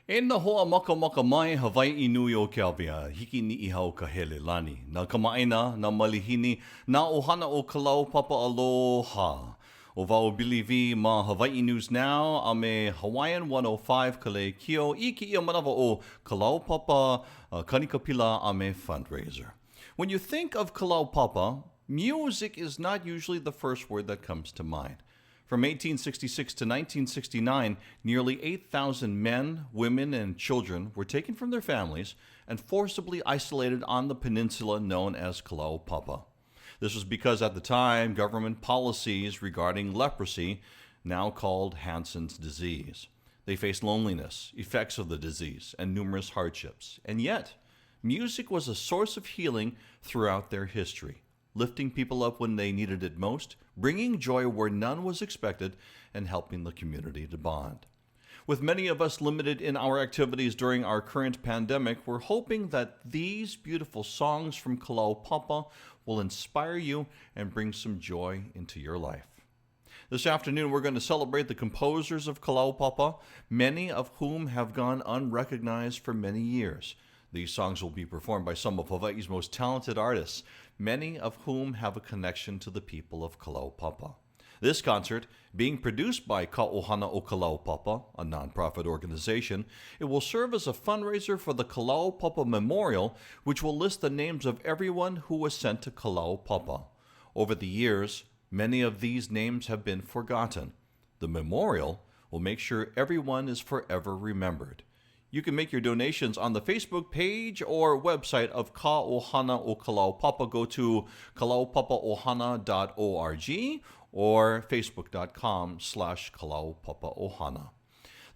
E na hoa maka mai Hawaii nui o ke awea, hiki ni iha o ka hele lani. Na kamaina, na malihini, na ohana o Kalaupapa aloha. O vau bilivi ma Hawaii News Now, a me Hawaiian 105 Helen Keao, I ki ia manawa o Kalaupapa Kanikapila a me fundraiser. When you think of Kalaupapa, music is not usually the first word that comes to mind. From 1866 to 1969, nearly 8,000 men, women, and children were taken from their families and forcibly isolated on the peninsula known as Kalaupapa. This was because at the time, government policies regarding leprosy, now called Hansen's disease. They faced loneliness, effects of the disease, and numerous hardships. And yet, music was a source of healing throughout their history, lifting people up when they needed it most, bringing joy where none was expected, and helping the community to bond. With many of us limited in our activities during our current pandemic, we're hoping that these beautiful songs from Kalaupapa will inspire you and bring some joy into your life. This afternoon, we're going to celebrate the composers of Kalaupapa, many of whom have gone unrecognized for many years. These songs will be performed by some of Hawaii's most talented artists, many of whom have a connection to the people of Kalaupapa. This concert, being produced by Ka Ohana o Kalaupapa, a nonprofit organization, it will serve as a fundraiser for the Kalaupapa Memorial, which will list the names of everyone who was sent to Kalaupapa. Over the years, many of these names have been forgotten. The memorial will make sure everyone is forever remembered. You can make your donations on the Facebook page or website of Ka Ohana o Kalaupapa. Go to kalaupapaohana.org or facebook.com/kalaupapaohana.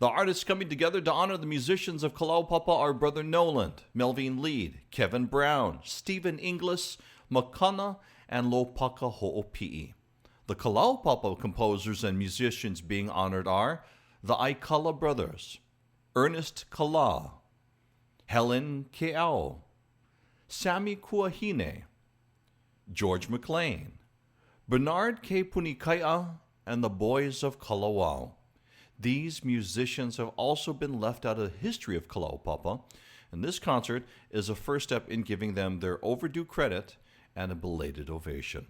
The artists coming together to honor the musicians of Kalaupapa are Brother Noland, Melveen Leed, Kevin Brown, Stephen Inglis, Makana, and Lopaka Ho'opi'i. The Kalaupapa composers and musicians being honored are the Aikala Brothers, Ernest Kala, Helen Keao, Samson Kuahine, George McLane, Bernard K. Punikai, and the Boys of Kalawao. These musicians have also been left out of the history of Kalaupapa, and this concert is a first step in giving them their overdue credit and a belated ovation.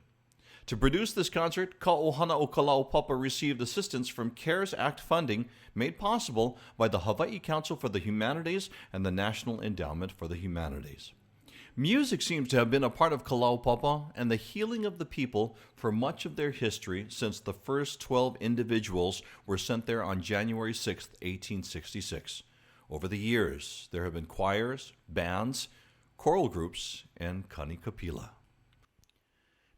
To produce this concert, Ka Ohana o Kalaupapa received assistance from CARES Act funding made possible by the Hawaii Council for the Humanities and the National Endowment for the Humanities. Music seems to have been a part of Kalaupapa and the healing of the people for much of their history since the first 12 individuals were sent there on January 6, 1866. Over the years, there have been choirs, bands, choral groups, and kanikapila.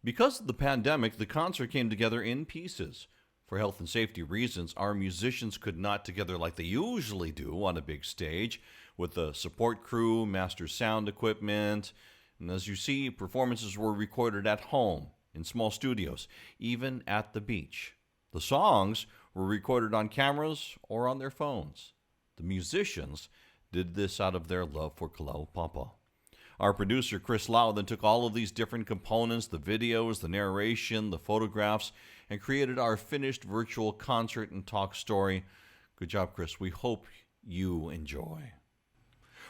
Because of the pandemic, the concert came together in pieces. For health and safety reasons, our musicians could not together like they usually do on a big stage with the support crew, master sound equipment, and as you see, performances were recorded at home, in small studios, even at the beach. The songs were recorded on cameras or on their phones. The musicians did this out of their love for Kalaupapa. Our producer, Chris Lau, then took all of these different components, the videos, the narration, the photographs, and created our finished virtual concert and talk story. Good job, Chris. We hope you enjoy.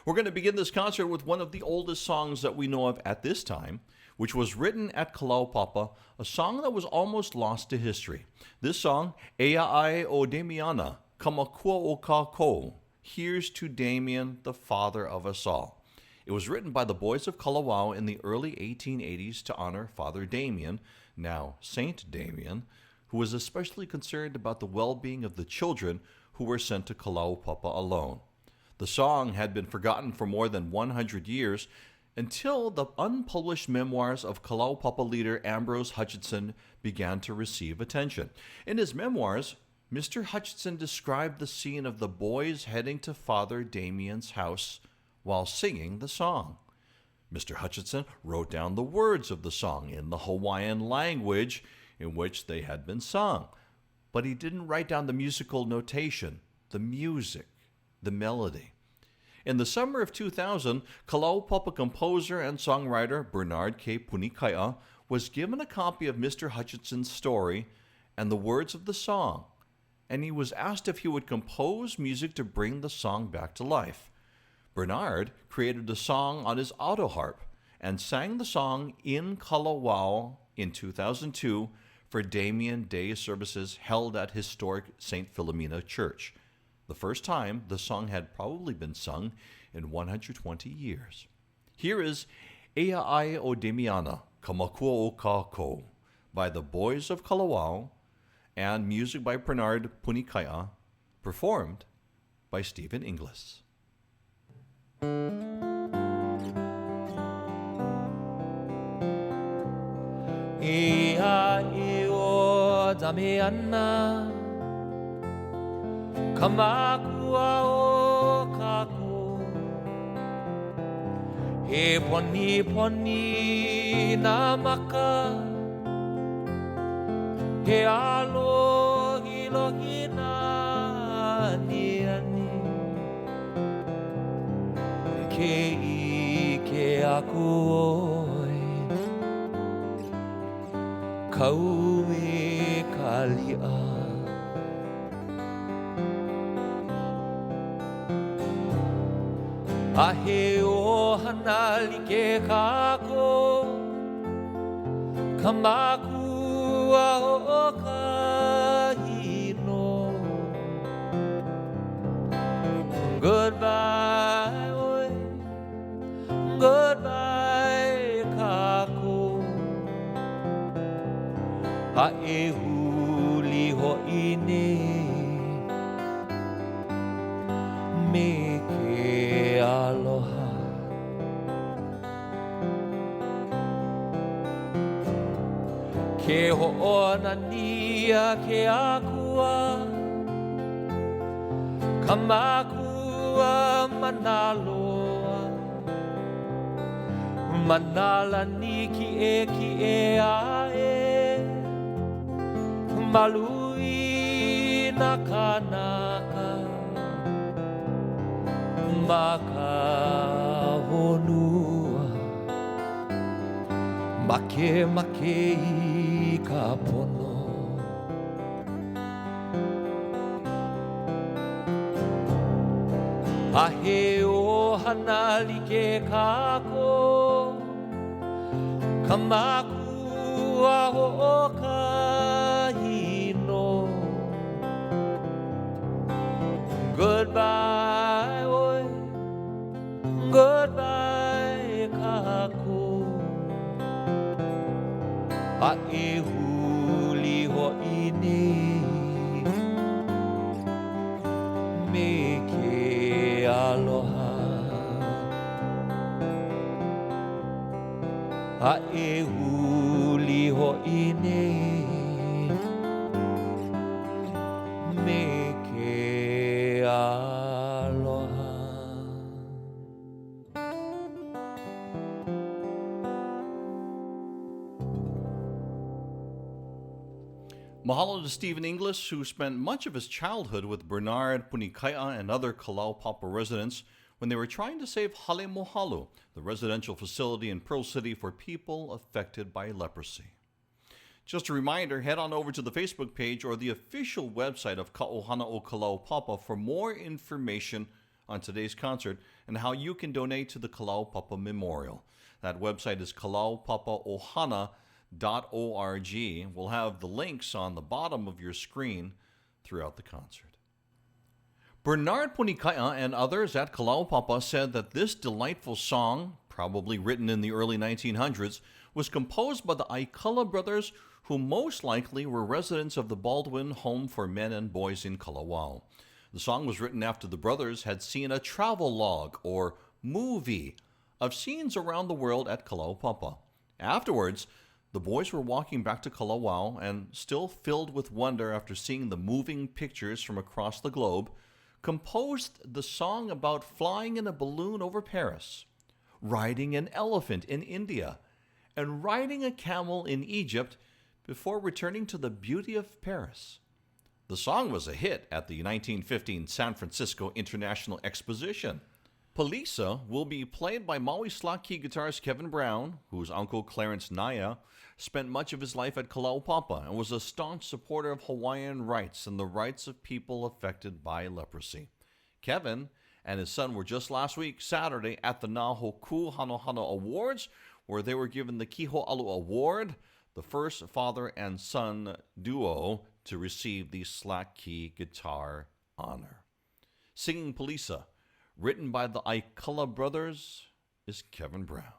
We're going to begin this concert with one of the oldest songs that we know of at this time, which was written at Kalaupapa, a song that was almost lost to history. This song, Ea Ai o Damiana, Kamakua o Kako, Here's to Damien, the father of us all. It was written by the Boys of Kalawao in the early 1880s to honor Father Damien, now Saint Damien, who was especially concerned about the well-being of the children who were sent to Kalaupapa alone. The song had been forgotten for more than 100 years until the unpublished memoirs of Kalaupapa leader Ambrose Hutchinson began to receive attention. In his memoirs, Mr. Hutchinson described the scene of the boys heading to Father Damien's house while singing the song. Mr. Hutchinson wrote down the words of the song in the Hawaiian language in which they had been sung, but he didn't write down the musical notation, the music, the melody. In the summer of 2000, Kalaupapa composer and songwriter Bernard K. Punikai was given a copy of Mr. Hutchinson's story and the words of the song, and he was asked if he would compose music to bring the song back to life. Bernard created the song on his auto harp and sang the song in Kalawao in 2002 for Damien Day services held at historic St. Philomena Church, the first time the song had probably been sung in 120 years. Here is Ea Ai o Demiana, Kamakua o Kako by the Boys of Kalawao, and music by Bernard Punikai, performed by Stephen Inglis. Ea e o Damiana, Kamakua o Kako, he poni poni na maka, he alohi lohi na ni ani, ke I ke aku oi, kau e kalia. Ahe ohana like kako, kamakua o kahino. Goodbye, oi, goodbye, kako. Ae huli ho'ine, me ke aloha. Ke ho'ona nia ke akua, kamakua manaloa. Manala ni ki e ae, malui na kanaka. Maka honua, make I ka pono. Ahe ohana like kako, kamakua o kahino. Goodbye, oi, goodbye, kako. Ae huli ho'ine, me ke aloha. Ae huli ho'ine, me ke aloha. Mahalo to Stephen Inglis, who spent much of his childhood with Bernard Punikai and other Kalaupapa residents when they were trying to save Hale Mohalu, the residential facility in Pearl City for people affected by leprosy. Just a reminder, head on over to the Facebook page or the official website of Ohana o Kalaupapa for more information on today's concert and how you can donate to the Kalaupapa Memorial. That website is kalaupapaohana.org. We'll have the links on the bottom of your screen throughout the concert. Bernard Punikai and others at Kalaupapa said that this delightful song, probably written in the early 1900s, was composed by the Aikala Brothers, who most likely were residents of the Baldwin Home for Men and Boys in Kalawao. The song was written after the brothers had seen a travel log, or movie, of scenes around the world at Kalaupapa. Afterwards, the boys were walking back to Kalawao and, still filled with wonder after seeing the moving pictures from across the globe, composed the song about flying in a balloon over Paris, riding an elephant in India, and riding a camel in Egypt before returning to the beauty of Paris. The song was a hit at the 1915 San Francisco International Exposition. Palisa will be played by Maui slot key guitarist Kevin Brown, whose uncle Clarence Naya spent much of his life at Kalaupapa and was a staunch supporter of Hawaiian rights and the rights of people affected by leprosy. Kevin and his son were just last week, Saturday, at the Nahoku Hanohana Awards, where they were given the Kiho Alu Award, the first father and son duo to receive the slack key guitar honor. Singing Palisa, written by the Aikala Brothers, is Kevin Brown.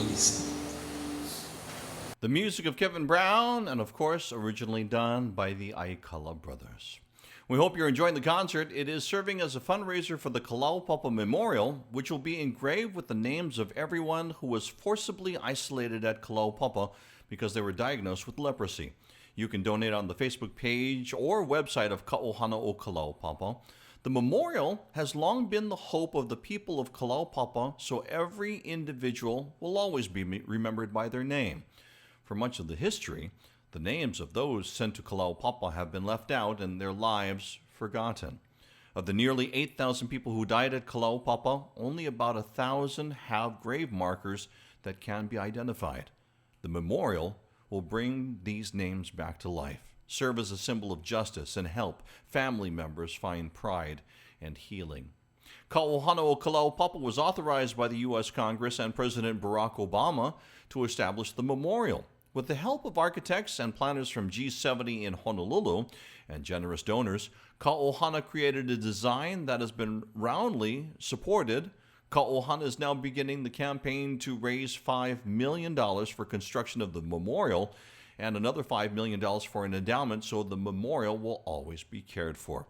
listen. The music of Kevin Brown, and of course, originally done by the Aikala Brothers. We hope you're enjoying the concert. It is serving as a fundraiser for the Kalaupapa Memorial, which will be engraved with the names of everyone who was forcibly isolated at Kalaupapa because they were diagnosed with leprosy. You can donate on the Facebook page or website of Ohana o Kalaupapa. The memorial has long been the hope of the people of Kalaupapa, so every individual will always be remembered by their name. For much of the history, the names of those sent to Kalaupapa have been left out and their lives forgotten. Of the nearly 8,000 people who died at Kalaupapa, only about 1,000 have grave markers that can be identified. The memorial will bring these names back to life, serve as a symbol of justice, and help family members find pride and healing. Ohana o Kalaupapa was authorized by the U.S. Congress and President Barack Obama to establish the memorial. With the help of architects and planners from G70 in Honolulu and generous donors, Ohana created a design that has been roundly supported. Ohana is now beginning the campaign to raise $5 million for construction of the memorial and another $5 million for an endowment so the memorial will always be cared for.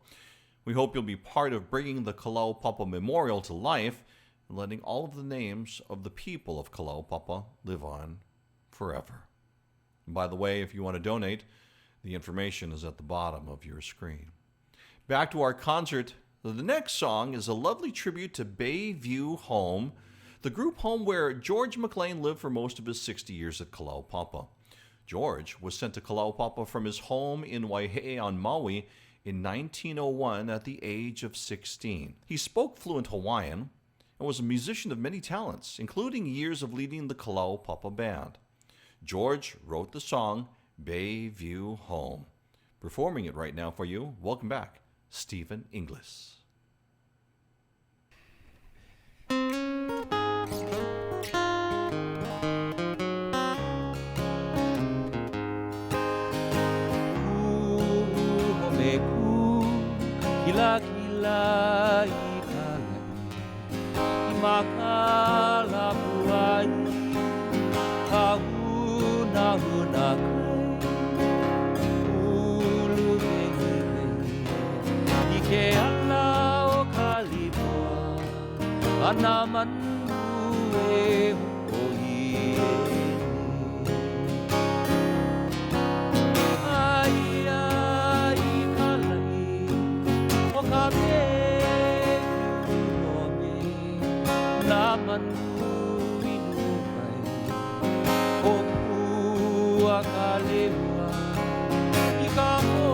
We hope you'll be part of bringing the Kalaupapa Memorial to life and letting all of the names of the people of Kalaupapa live on forever. And by the way, if you want to donate, the information is at the bottom of your screen. Back to our concert. The next song is a lovely tribute to Bayview Home, the group home where George McLane lived for most of his 60 years at Kalaupapa. George was sent to Kalaupapa from his home in Waihe'e on Maui in 1901 at the age of 16. He spoke fluent Hawaiian and was a musician of many talents, including years of leading the Kalaupapa Band. George wrote the song Bayview Home. Performing it right now for you, welcome back, Stephen Inglis. Kila ikala Makala Kahuna hunakai Ulu bengi Ike ala o kalipua Anamandu e hoieni Ai ai kalai O kabehu home Namandu inukai Akalewa Ikamo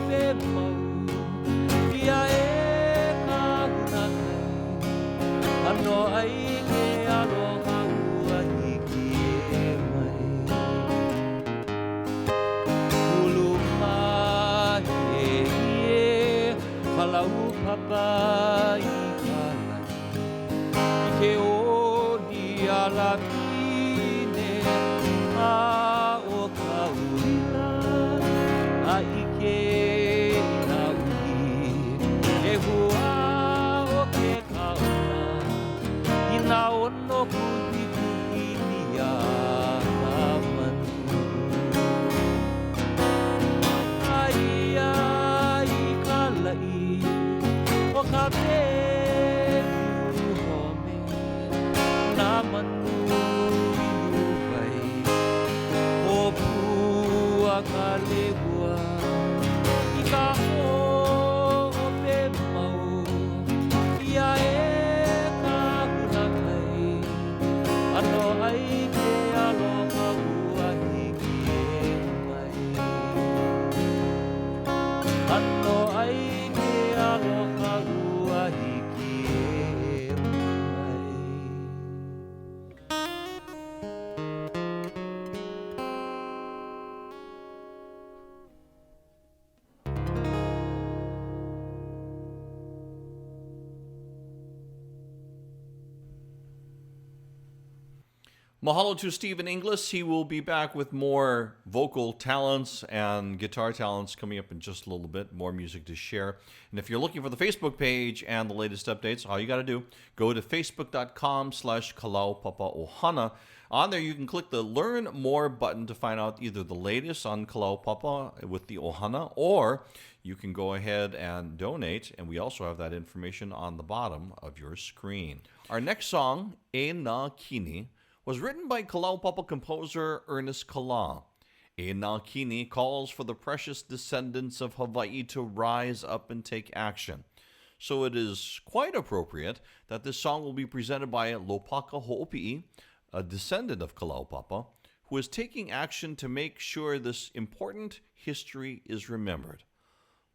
pe mau Ia e kahunakai Ano ai ke aloha ua hiki e mai Ulu mahi e Kalaupapa i kalai Ike oni alapi o kaulila a ike ina ui e hua o ke kauna ina ono kuhi kuhi nia manu ai ai kalai o ka pehu home na manu Kalewa Ika ho pe mau Ia e kahunakai Ano ai ke aloha ua hiki e mai Ano ai ke aloha ua hiki e mai Mahalo to Stephen Inglis. He will be back with more vocal talents and guitar talents coming up in just a little bit, more music to share. And if you're looking for the Facebook page and the latest updates, all you got to do, go to facebook.com/Kalaupapa Ohana. On there, you can click the Learn More button to find out either the latest on Kalaupapa with the Ohana, or you can go ahead and donate, and we also have that information on the bottom of your screen. Our next song, E Nā Kini, was written by Kalaupapa composer Ernest Kala. E Nā Kini calls for the precious descendants of Hawaii to rise up and take action. So it is quite appropriate that this song will be presented by Lopaka Ho'opi'i, a descendant of Kalaupapa, who is taking action to make sure this important history is remembered.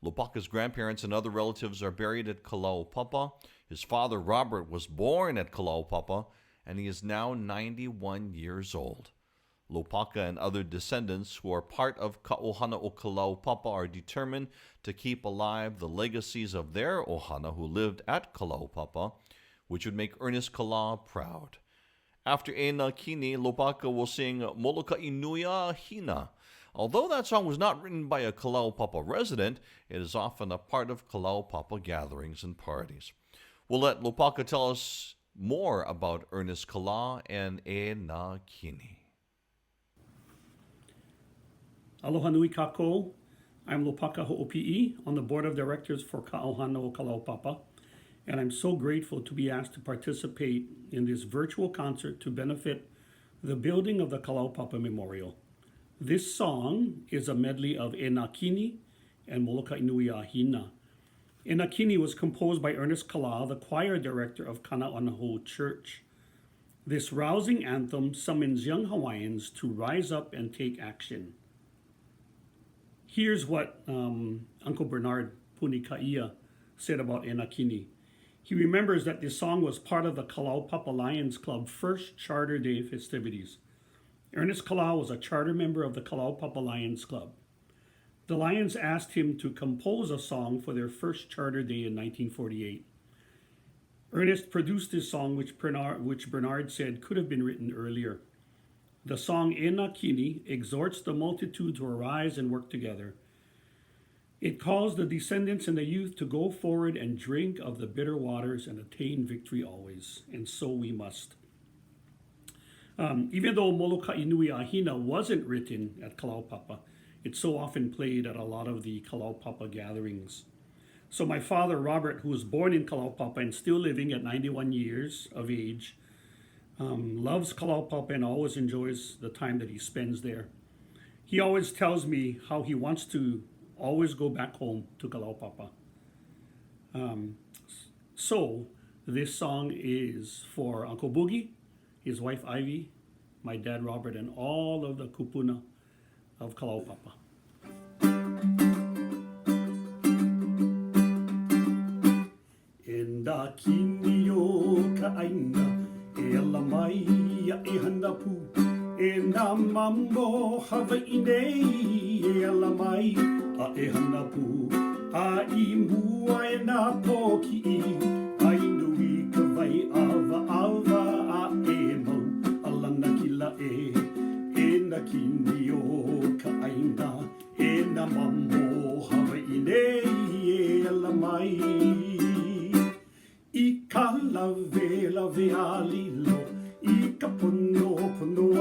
Lopaka's grandparents and other relatives are buried at Kalaupapa. His father, Robert, was born at Kalaupapa, and he is now 91 years old. Lopaka and other descendants who are part of Ka'ohana o Kalaupapa are determined to keep alive the legacies of their Ohana who lived at Kalaupapa, which would make Ernest Kala proud. After E Nā Kini, Lopaka will sing Moloka'i Nuia Hina. Although that song was not written by a Kalaupapa resident, it is often a part of Kalaupapa gatherings and parties. We'll let Lopaka tell us more about Ernest Kala and E Nā Kini. Aloha nui kākou. I'm Lopaka Ho'opi'i on the board of directors for Ka'ohana o Kalaupapa, and I'm so grateful to be asked to participate in this virtual concert to benefit the building of the Kalaupapa Memorial. This song is a medley of E Nā Kini and Moloka'i Nuia Hina. E Nā Kini was composed by Ernest Kala, the choir director of Kana'onaho Church. This rousing anthem summons young Hawaiians to rise up and take action. Here's what Uncle Bernard Punikai said about E Nā Kini. He remembers that this song was part of the Kalaupapa Lions Club first Charter Day festivities. Ernest Kala was a charter member of the Kalaupapa Lions Club. The Lions asked him to compose a song for their first Charter Day in 1948. Ernest produced this song, which Bernard said could have been written earlier. The song E Nā Kini exhorts the multitude to arise and work together. It calls the descendants and the youth to go forward and drink of the bitter waters and attain victory always, and so we must. Even though Moloka'i Nuia Hina wasn't written at Kalaupapa, it's so often played at a lot of the Kalaupapa gatherings. So my father, Robert, who was born in Kalaupapa and still living at 91 years of age, loves Kalaupapa and always enjoys the time that he spends there. He always tells me how he wants to always go back home to Kalaupapa. So this song is for Uncle Boogie, his wife Ivy, my dad Robert, and all of the kupuna of Kalaupapa. E nā kini o ka aina, e ala mai a e hana pū. E nā mambo Hawaii nei, e ala mai a e hana pū. A I mua e nā pōki'i, a I nui ka vai awa a e mau. Alana kila e nā kini o ka aina, e nā mambo Hawaii nei, e ala mai. I ka lawe a lilo, I ka pono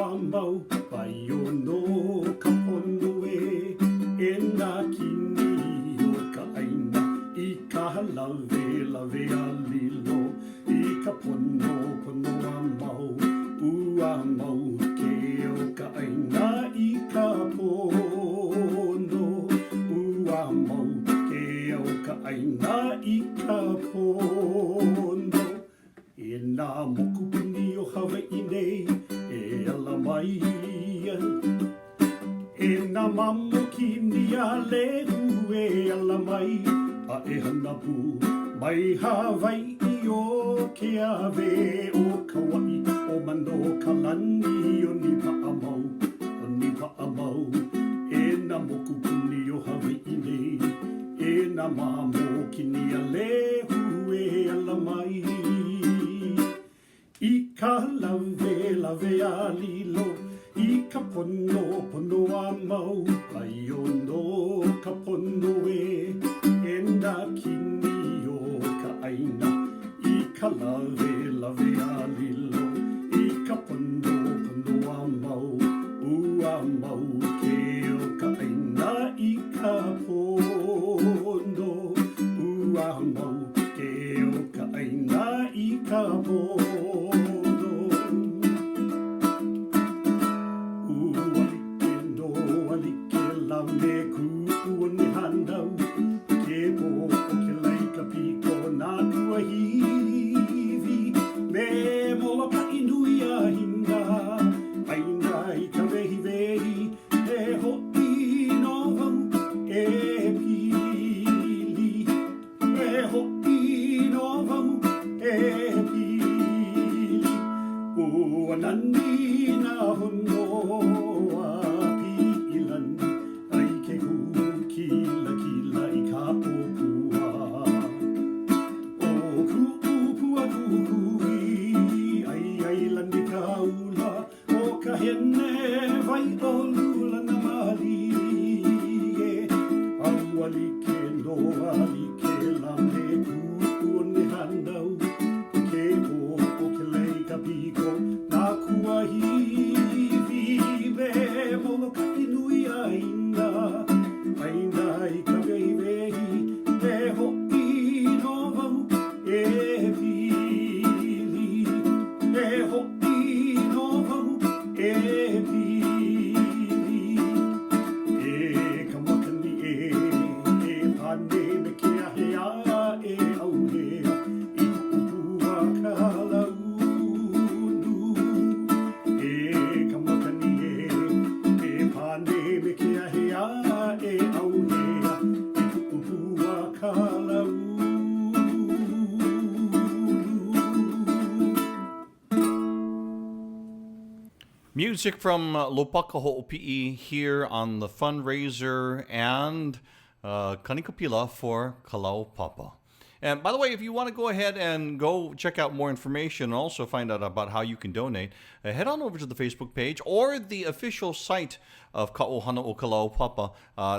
a mau, pai o no ka pono e nā kini o ka aina. I ka lawe a lilo, I ka pono a mau, ua mau ke o ka aina. I ka pono, ua mau ke o ka aina. I ka pono, e nā mokupuni o Hawaii nei, e ala mai. E nā mamo kini a lehu, e ala mai. A e hana pū, mai Hawaii o ke ave o Kauai, o mano ka lani o ni paʻamau, e nā mokupuni o Hawaii nei, e nā mamo kini a lehu, e ala mai. I ka lave lave a lilo I ka pono a mau ai o no ka pono e na kini o ka aina I ka lave lave a lilo I ka pono a mau ua mau ke o ka aina I ka pono ua mau ke o ka aina I ka pono Music from Lopaka Ho'opi'i here on the fundraiser and Kanikapila for Kalaupapa. And by the way, if you want to go ahead and go check out more information and also find out about how you can donate, head on over to the Facebook page or the official site of Ka'ohana o Kalaupapa.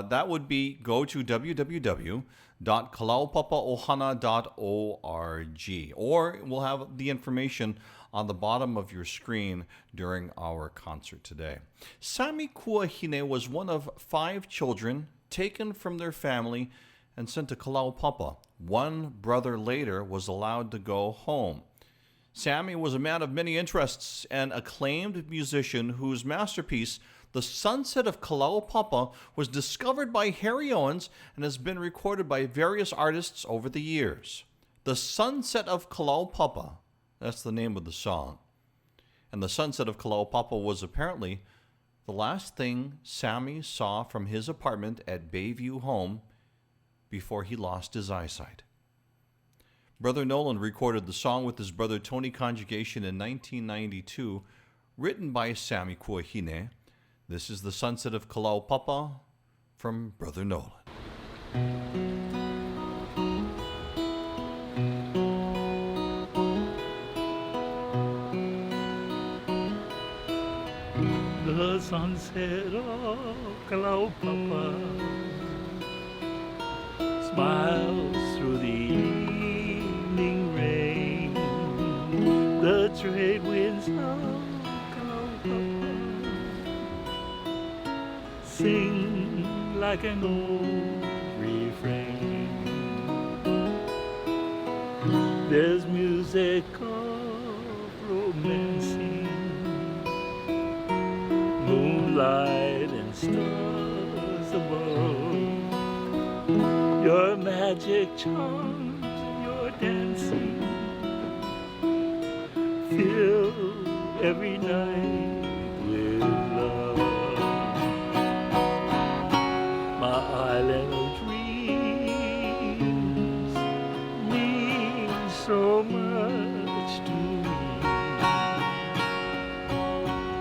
That would be go to www.kalaupapaohana.org, or we'll have the information on the bottom of your screen during our concert today. Samson Kuahine was one of 5 children taken from their family and sent to Kalaupapa. One brother later was allowed to go home. Sammy was a man of many interests, an acclaimed musician whose masterpiece, The Sunset of Kalaupapa, was discovered by Harry Owens and has been recorded by various artists over the years. The Sunset of Kalaupapa, that's the name of the song. And The Sunset of Kalaupapa was apparently the last thing Sammy saw from his apartment at Bayview Home before he lost his eyesight. Brother Noland recorded the song with his brother Tony Conjugation in 1992, written by Samson Kuahine. This is The Sunset of Kalaupapa from Brother Noland. The sunset of Kalaupapa smiles through the evening rain. The trade winds of Kalaupapa sing like an old refrain. There's music of romancing, moonlight and stars above. Your magic charms and your dancing fill every night with love. My island of dreams means so much to me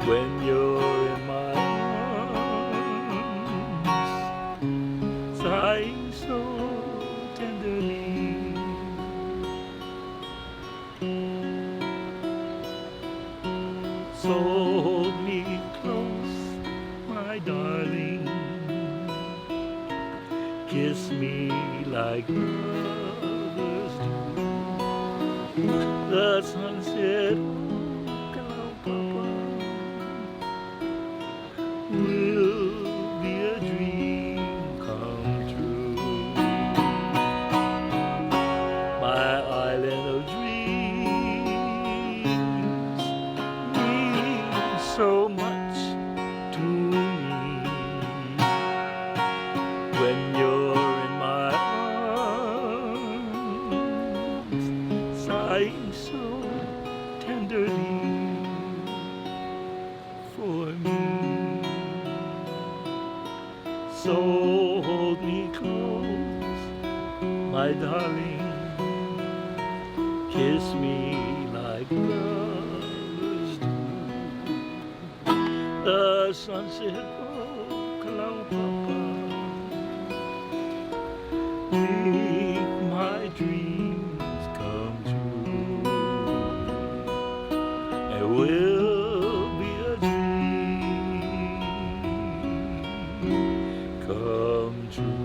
when you're in my arms, sighing so tenderly. So hold me close, my darling. Kiss me like lovers do. The sunset Kalaupapa will be a dream come true. My island of dreams means so much to me. When you're in my arms, sighing so tenderly for me. So hold me close, my darling. Kiss me like lovers do. The sunset of Kalaupapa make my dreams come true. It will be a dream come true.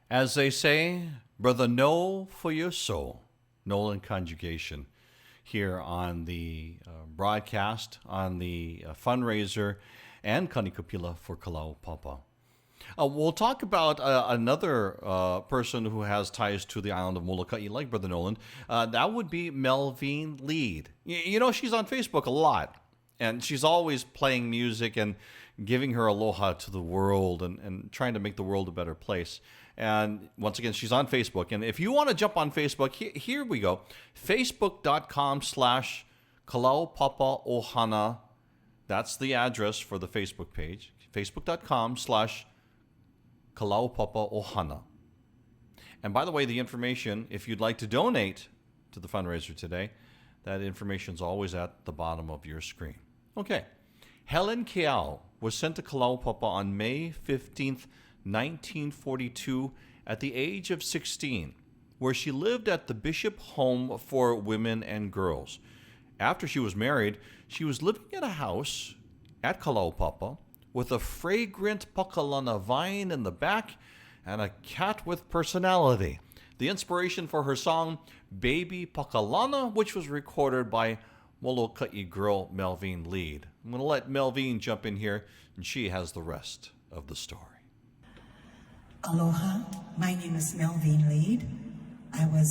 As they say, Brother No for your soul. Noland conjugation here on the broadcast, on the fundraiser, and Kanikapila for Kalaupapa. We'll talk about another person who has ties to the island of Molokai, like Brother Noland. That would be Melveen Leed. You know, she's on Facebook a lot, and she's always playing music and giving her aloha to the world and trying to make the world a better place. And once again, she's on Facebook. And if you want to jump on Facebook, here we go. Facebook.com/Kalaupapa Ohana. That's the address for the Facebook page. Facebook.com/Kalaupapa Ohana. And by the way, the information, if you'd like to donate to the fundraiser today, that information is always at the bottom of your screen. Okay. Helen Keao was sent to Kalaupapa on May 15th, 1942 at the age of 16, where she lived at the Bishop Home for Women and Girls. After she was married, she was living in a house at Kalaupapa with a fragrant pakalana vine in the back and a cat with personality. The inspiration for her song, Baby Pakalana, which was recorded by Molokai girl Melveen Leed. I'm going to let Melveen jump in here, and she has the rest of the story. Aloha, my name is Melveen Leed. I was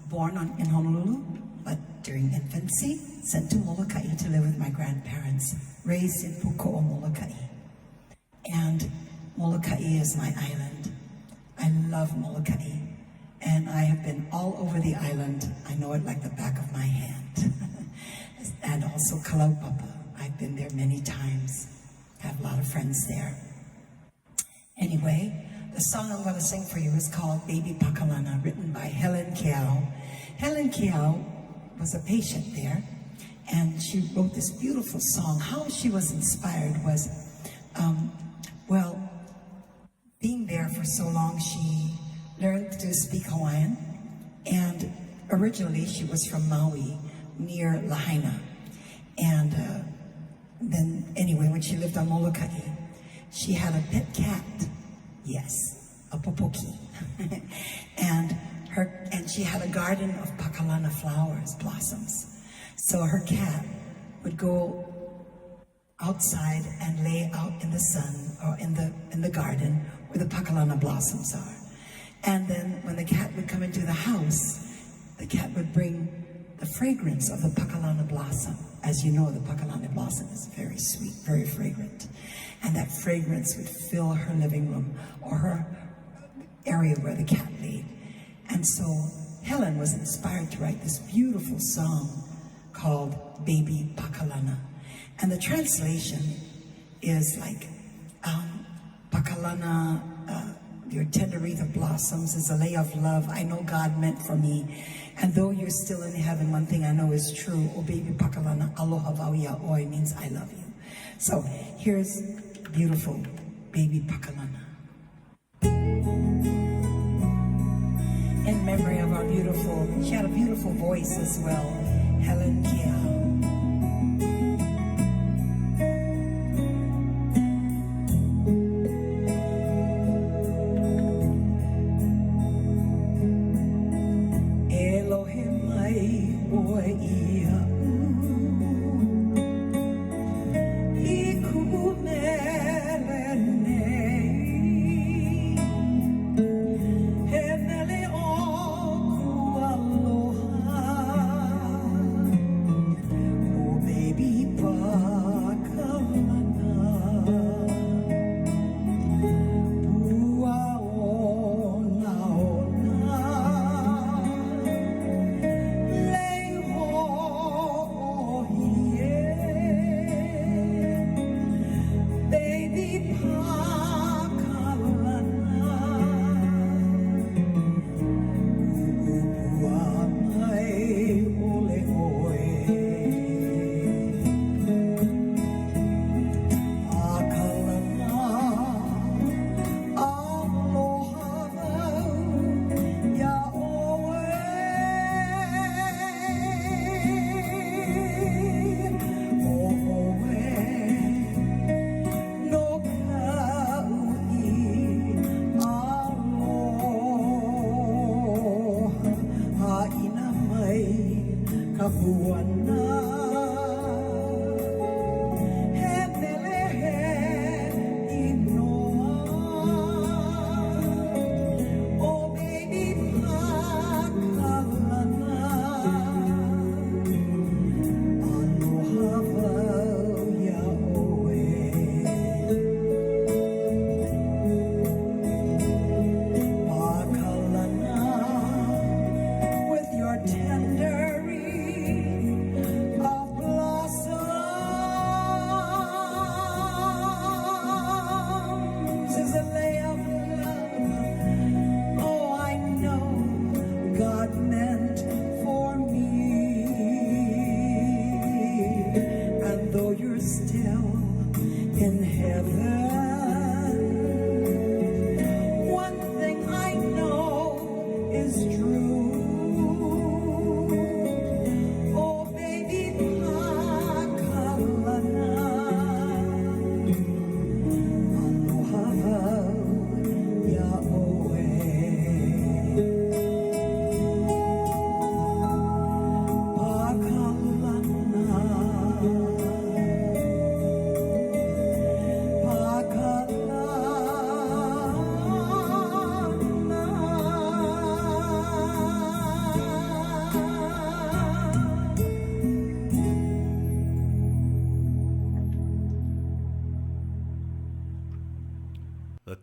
born in Honolulu, but during infancy, sent to Molokai to live with my grandparents, raised in Puko'o, Molokai. And Molokai is my island. I love Molokai, and I have been all over the island. I know it like the back of my hand. And also Kalaupapa. I've been there many times. I have a lot of friends there. Anyway, the song I'm going to sing for you is called Baby Pakalana, written by Helen Keao. Helen Keao was a patient there, and she wrote this beautiful song. How she was inspired was, being there for so long, she learned to speak Hawaiian, and originally she was from Maui, near Lahaina. And then, anyway, when she lived on Molokai, she had a pet cat. Yes, a popoki. and she had a garden of pakalana flowers, blossoms. So her cat would go outside and lay out in the sun or in the garden where the pakalana blossoms are. And then when the cat would come into the house, the cat would bring the fragrance of the pakalana blossom. As you know, the pakalana blossom is very sweet, very fragrant. And that fragrance would fill her living room or her area where the cat laid. And so Helen was inspired to write this beautiful song called Baby Pakalana. And the translation is like Pakalana, your tender wreath of blossoms is a lay of love I know God meant for me. And though you're still in heaven, one thing I know is true. O baby Pakalana, aloha vauia oi means I love you. So here's beautiful baby Pakalana. In memory of our beautiful, she had a beautiful voice as well, Helen Keao.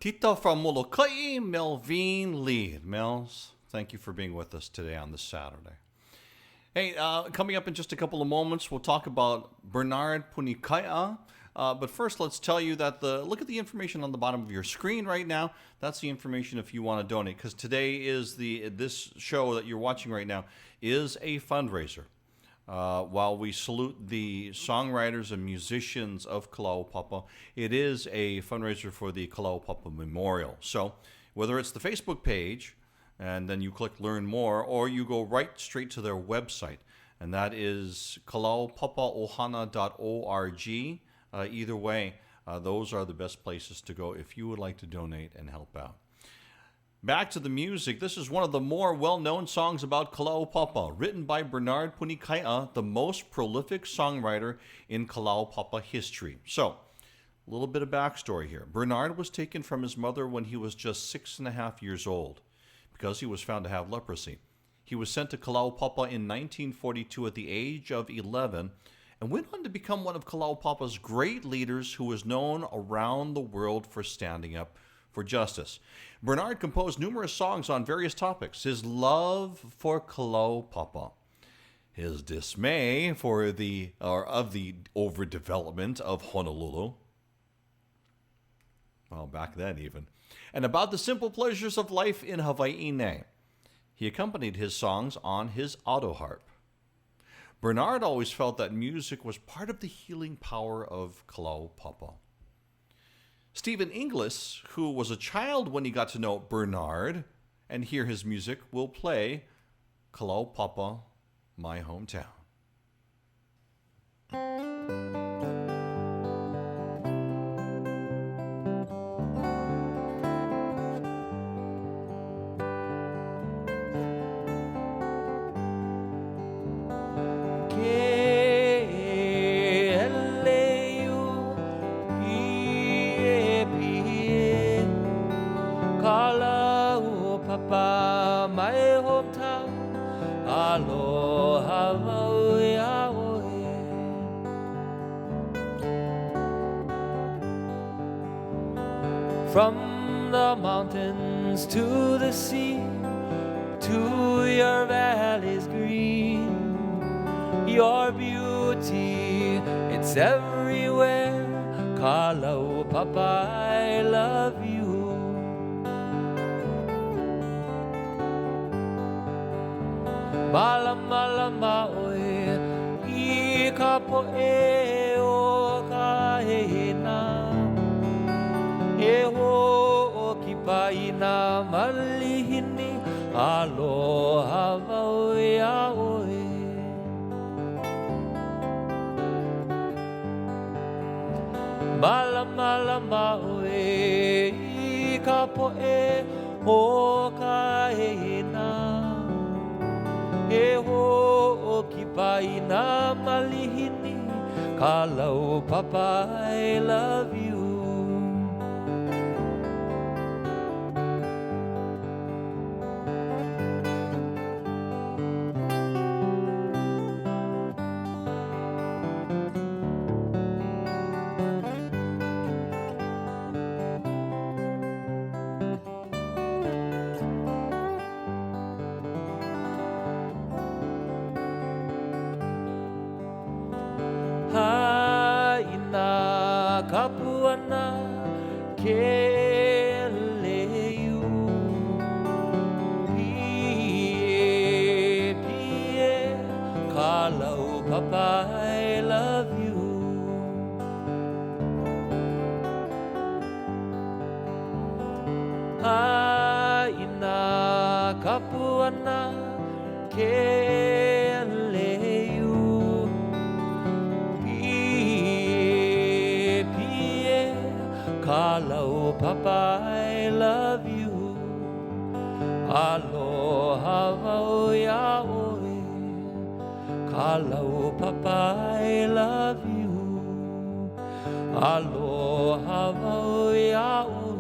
Tita from Molokai, Melveen Leed. Mels, thank you for being with us today on this Saturday. Hey, coming up in just a couple of moments, we'll talk about Bernard Punikai. But first, let's tell you that look at the information on the bottom of your screen right now. That's the information if you want to donate, because today is this show that you're watching right now is a fundraiser. While we salute the songwriters and musicians of Kalaupapa, it is a fundraiser for the Kalaupapa Memorial. So whether it's the Facebook page, and then you click Learn More, or you go right straight to their website, and that is kalaupapaohana.org. Either way, those are the best places to go if you would like to donate and help out. Back to the music. This is one of the more well-known songs about Kalaupapa, written by Bernard Punikai, the most prolific songwriter in Kalaupapa history. So, a little bit of backstory here. Bernard was taken from his mother when he was just 6.5 years old because he was found to have leprosy. He was sent to Kalaupapa in 1942 at the age of 11 and went on to become one of Kalaupapa's great leaders who was known around the world for standing up for justice. Bernard composed numerous songs on various topics. His love for Kalaupapa, his dismay of the overdevelopment of Honolulu, back then even, and about the simple pleasures of life in Hawaii. He accompanied his songs on his auto harp. Bernard always felt that music was part of the healing power of Kalaupapa. Stephen Inglis, who was a child when he got to know Bernard and hear his music, will play Kalaupapa, My Hometown. Kalaupapa, my hometown, aloha maui aoe. From the mountains to the sea, to your valleys green, your beauty, it's everywhere. Kalaupapa, I love you. Malama oe, I ka poe o ka hehena, e ho o ki paina malihini, aloha maui aoe. Malama oe, I ka poe o ka hehena, e ho o ki paina malihini, Kalaupapa, I love you. Haina kapuana ke leu, pie pie Kalaupapa, I love you. Haina kapuana ke leu, Kalaupapa, I love you. Aloha maui aoe. Kalaupapa, I love you. Aloha maui aoe.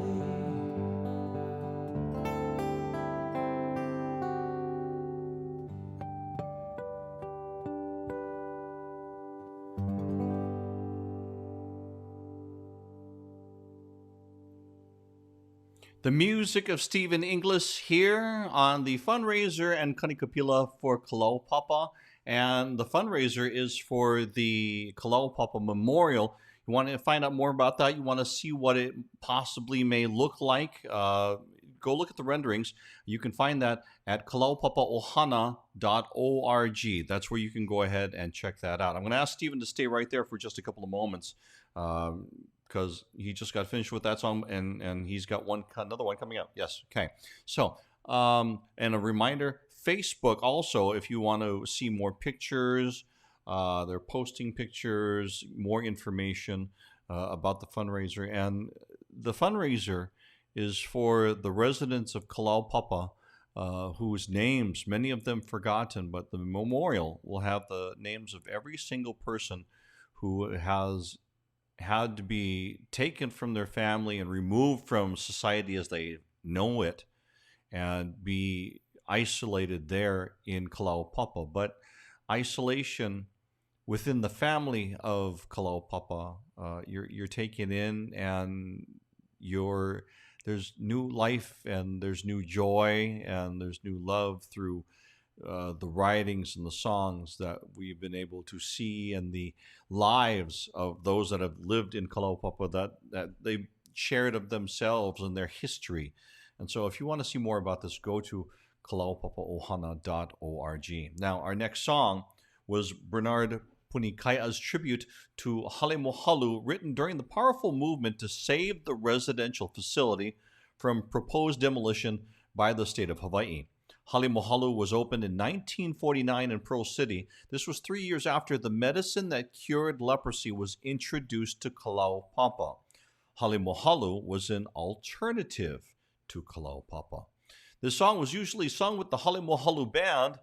The music of Stephen Inglis here on the fundraiser and kanikapila for Kalaupapa. And the fundraiser is for the Kalaupapa Memorial. You want to find out more about that? You want to see what it possibly may look like? Go look at the renderings. You can find that at kalaupapaohana.org. That's where you can go ahead and check that out. I'm going to ask Stephen to stay right there for just a couple of moments. Because he just got finished with that song, and he's got another one coming up. Yes, okay. So, and a reminder, Facebook also, if you want to see more pictures, they're posting pictures, more information about the fundraiser. And the fundraiser is for the residents of Kalaupapa, whose names, many of them forgotten, but the memorial will have the names of every single person who has had to be taken from their family and removed from society as they know it and be isolated there in Kalaupapa. But isolation within the family of Kalaupapa, you're taken in, and there's new life, and there's new joy, and there's new love through the writings and the songs that we've been able to see, and the lives of those that have lived in Kalaupapa, that they shared of themselves and their history. And so if you want to see more about this, go to kalaupapaohana.org. Now, our next song was Bernard Punikai's tribute to Halemohalu, written during the powerful movement to save the residential facility from proposed demolition by the state of Hawaii. Halemohalu was opened in 1949 in Pearl City. This was 3 years after the medicine that cured leprosy was introduced to Kalaupapa. Halemohalu was an alternative to Kalaupapa. This song was usually sung with the Halemohalu Band,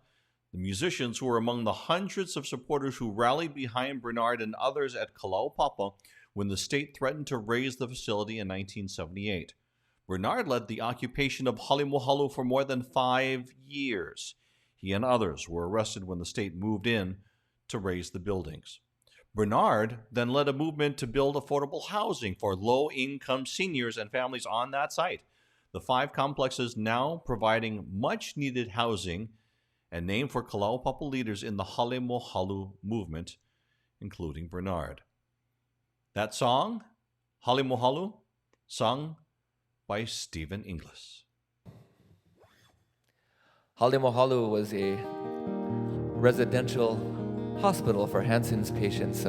the musicians who were among the hundreds of supporters who rallied behind Bernard and others at Kalaupapa when the state threatened to raise the facility in 1978. Bernard led the occupation of Halemohalu for more than 5 years. He and others were arrested when the state moved in to raise the buildings. Bernard then led a movement to build affordable housing for low-income seniors and families on that site. The 5 complexes now providing much-needed housing and named for Kalaupapa leaders in the Halemohalu movement, including Bernard. That song, Halemohalu, sung by Stephen Inglis. Halemohalu was a residential hospital for Hansen's patients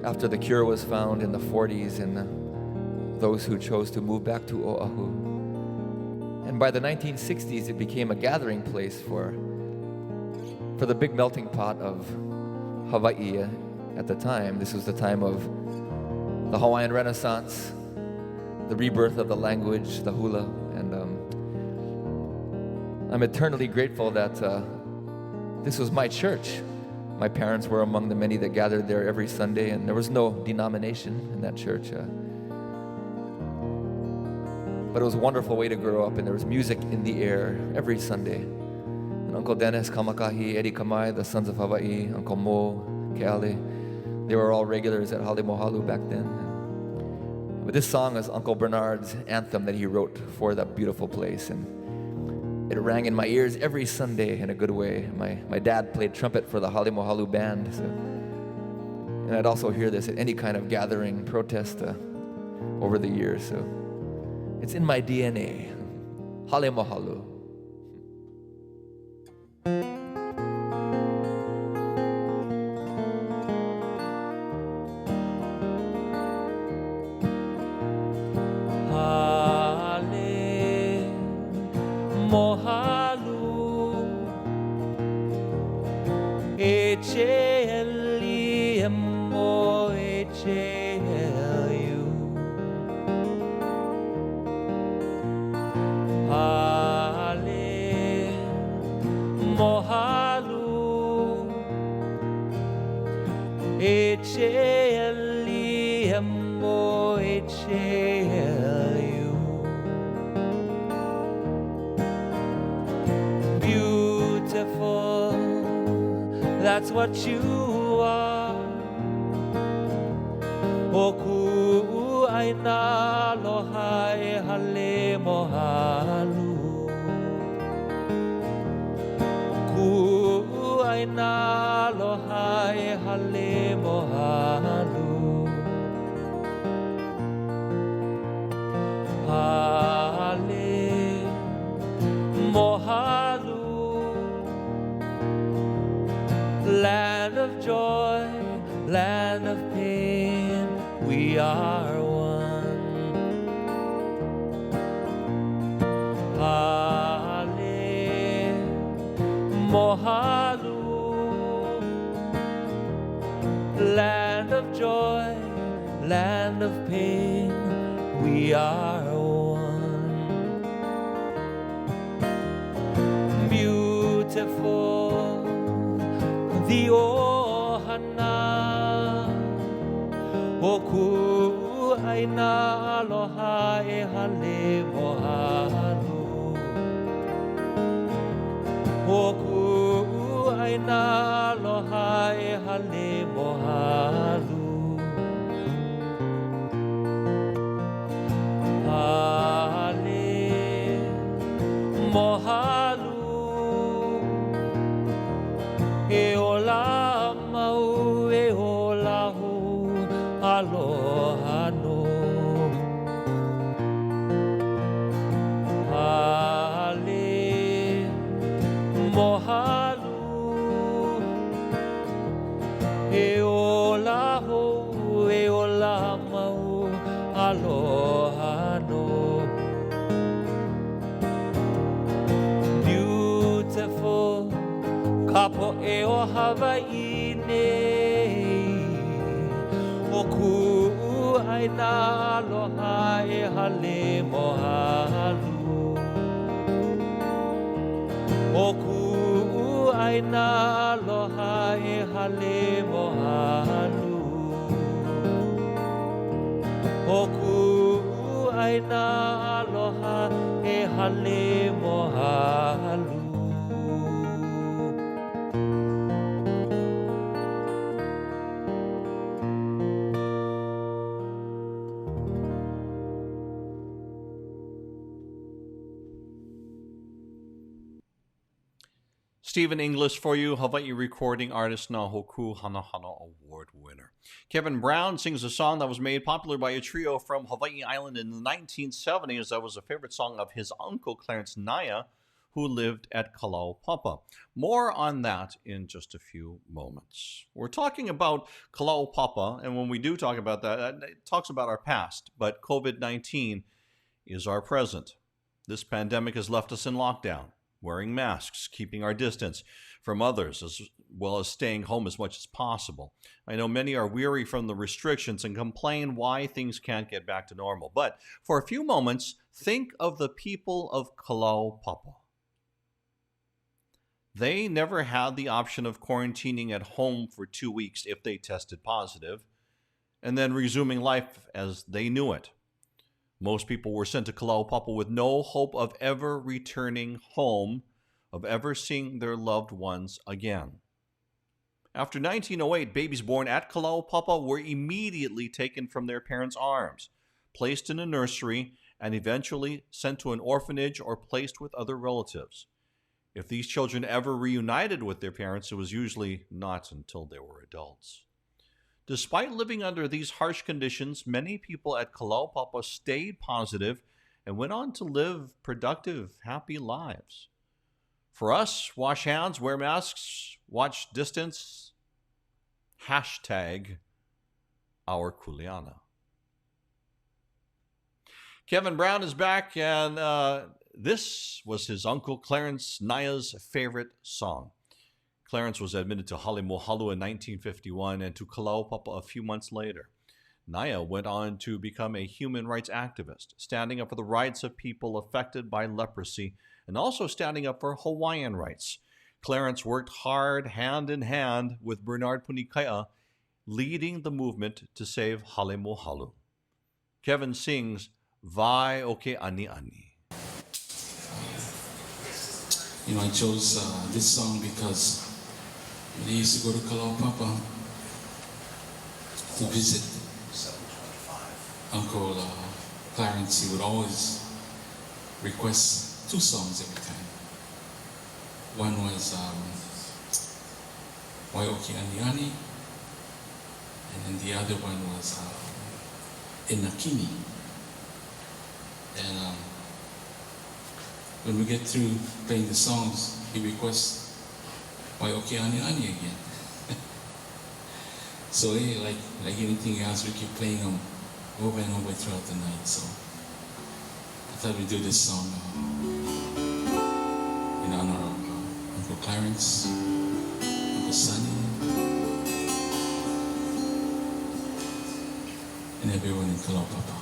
after the cure was found in the 40s and those who chose to move back to Oahu. And by the 1960s, it became a gathering place for the big melting pot of Hawaii at the time. This was the time of the Hawaiian Renaissance, the rebirth of the language, the hula, and I'm eternally grateful that this was my church. My parents were among the many that gathered there every Sunday, and there was no denomination in that church. But it was a wonderful way to grow up, and there was music in the air every Sunday. And Uncle Dennis, Kamakahi, Eddie Kamai, the Sons of Hawaii, Uncle Mo, Keale, they were all regulars at Halemohalu back then. But this song is Uncle Bernard's anthem that he wrote for that beautiful place, and it rang in my ears every Sunday in a good way. My dad played trumpet for the Halemohalu band, and I'd also hear this at any kind of gathering, protest over the years. So it's in my DNA. Halemohalu. Beautiful, that's what you are. Oku aina lohai Halemohalu. Ku aina lohai Halemohalu. Halemohalu, land of joy, land of pain, we are one. Halemohalu, land of joy, land of pain, we are one. Beautiful, the Ohana, Oku aina aloha e Halemohalu. Oku aina aloha e Halemohalu. Halemohalu, e ola mau e ola hu aloha no. aloha no. Beautiful kapo e o Hawaii nei. O ku'u ai na aloha e hale mohalu. O ku'u ai na aloha e hale mohalu. O ku'u ai na aloha e hale mohalu. Stephen Inglis for you, Hawaii recording artist na Hoku Hana Hana Award winner. Kevin Brown sings a song that was made popular by a trio from Hawaii Island in the 1970s. That was a favorite song of his uncle Clarence Naya, who lived at Kalaupapa. More on that in just a few moments. We're talking about Kalaupapa, and when we do talk about that, it talks about our past, but COVID-19 is our present. This pandemic has left us in lockdown, wearing masks, keeping our distance from others, as well as staying home as much as possible. I know many are weary from the restrictions and complain why things can't get back to normal. But for a few moments, think of the people of Kalaupapa. They never had the option of quarantining at home for 2 weeks if they tested positive, and then resuming life as they knew it. Most people were sent to Kalaupapa with no hope of ever returning home, of ever seeing their loved ones again. After 1908, babies born at Kalaupapa were immediately taken from their parents' arms, placed in a nursery, and eventually sent to an orphanage or placed with other relatives. If these children ever reunited with their parents, it was usually not until they were adults. Despite living under these harsh conditions, many people at Kalaupapa stayed positive and went on to live productive, happy lives. For us, wash hands, wear masks, watch distance, hashtag our Kuleana. Kevin Brown is back, and this was his uncle Clarence Naya's favorite song. Clarence was admitted to Hale Mohalu in 1951 and to Kalaupapa a few months later. Naya went on to become a human rights activist, standing up for the rights of people affected by leprosy and also standing up for Hawaiian rights. Clarence worked hard, hand in hand, with Bernard Punikai, leading the movement to save Hale Mohalu. Kevin sings Vai Oke Ani Ani. I chose this song because when I used to go to Kalaupapa to visit Uncle Clarence, he would always request 2 songs every time. One was Waioki Ani Ani, and then the other one was Inakini. And when we get through playing the songs, he requests Waioki Ani Ani again. So like anything else, we keep playing them over and over throughout the night. So I thought we'd do this song in honor of Uncle Clarence, Uncle Sonny, and everyone in Kalaupapa.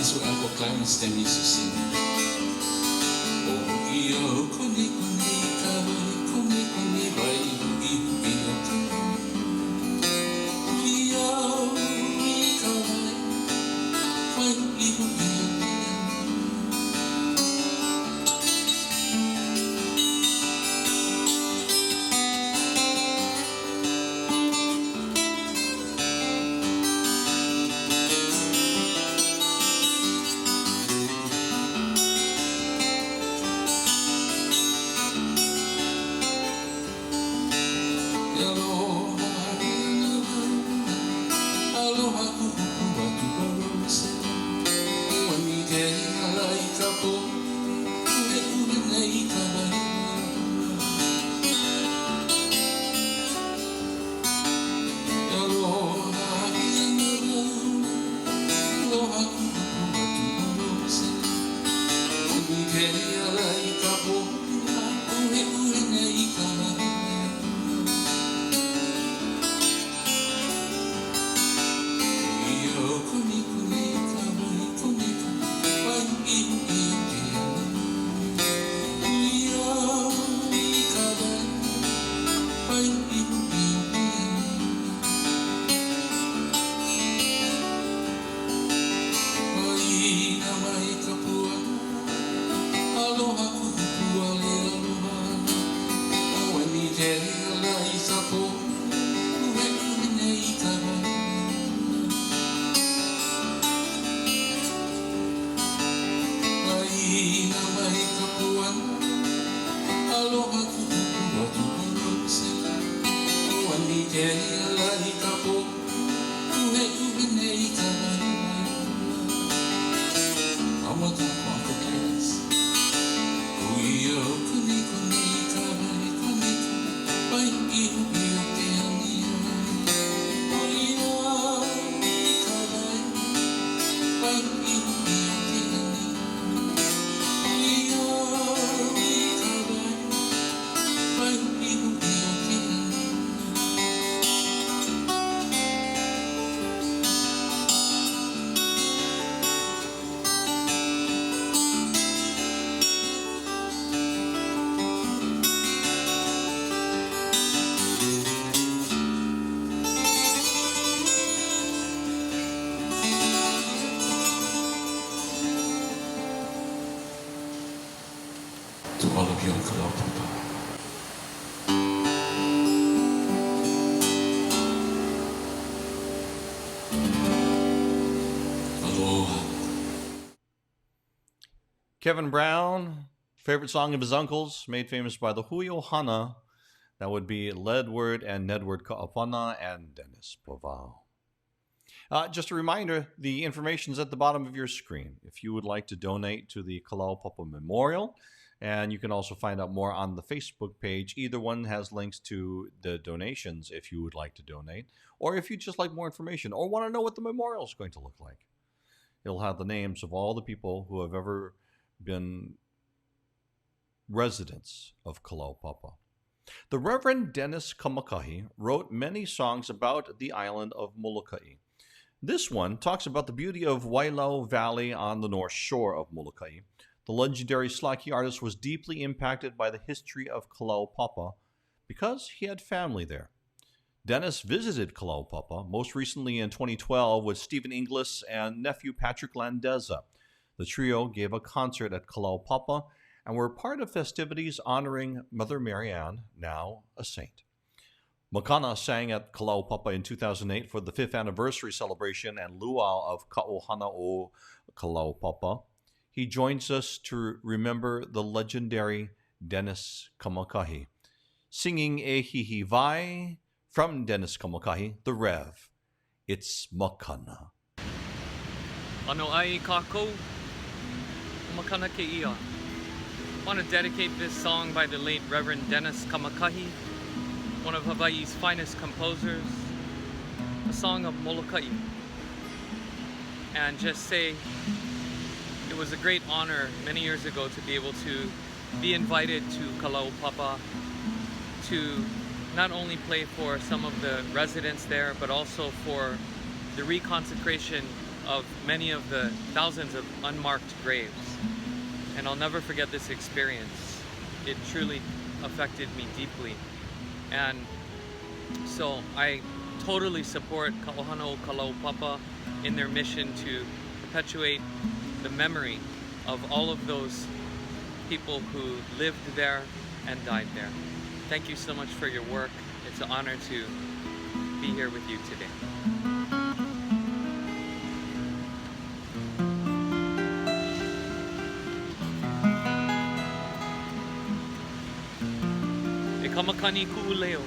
Isso é o Clarence tem isso sim. Oh, eu kone vai to all of you in Kalaupapa. Aloha. Kevin Brown, favorite song of his uncle's, made famous by the Hui Ohana. That would be Ledward and Nedward Ka'apana and Dennis Povao. Just a reminder, the information is at the bottom of your screen. If you would like to donate to the Kalaupapa Memorial, and you can also find out more on the Facebook page. Either one has links to the donations if you would like to donate, or if you just like more information or want to know what the memorial is going to look like. It'll have the names of all the people who have ever been residents of Kalaupapa. The Reverend Dennis Kamakahi wrote many songs about the island of Molokai. This one talks about the beauty of Wailau Valley on the north shore of Molokai. The legendary Slaki artist was deeply impacted by the history of Kalaupapa because he had family there. Dennis visited Kalaupapa, most recently in 2012 with Stephen Inglis and nephew Patrick Landeza. The trio gave a concert at Kalaupapa and were part of festivities honoring Mother Marianne, now a saint. Makana sang at Kalaupapa in 2008 for the 5th anniversary celebration and luau of Ohana o Kalaupapa. He joins us to remember the legendary Dennis Kamakahi. Singing E Hihi Vai from Dennis Kamakahi, the Rev. It's Makana. Ano ai kako, Makana ke ia. I want to dedicate this song by the late Reverend Dennis Kamakahi, one of Hawaii's finest composers, a song of Molokai. And just say, it was a great honor many years ago to be able to be invited to Kalaupapa to not only play for some of the residents there, but also for the reconsecration of many of the thousands of unmarked graves. And I'll never forget this experience. It truly affected me deeply. And so I totally support Ohana o Kalaupapa in their mission to perpetuate the memory of all of those people who lived there and died there. Thank you so much for your work. It's an honor to be here with you today. E kamakani ku'uleo.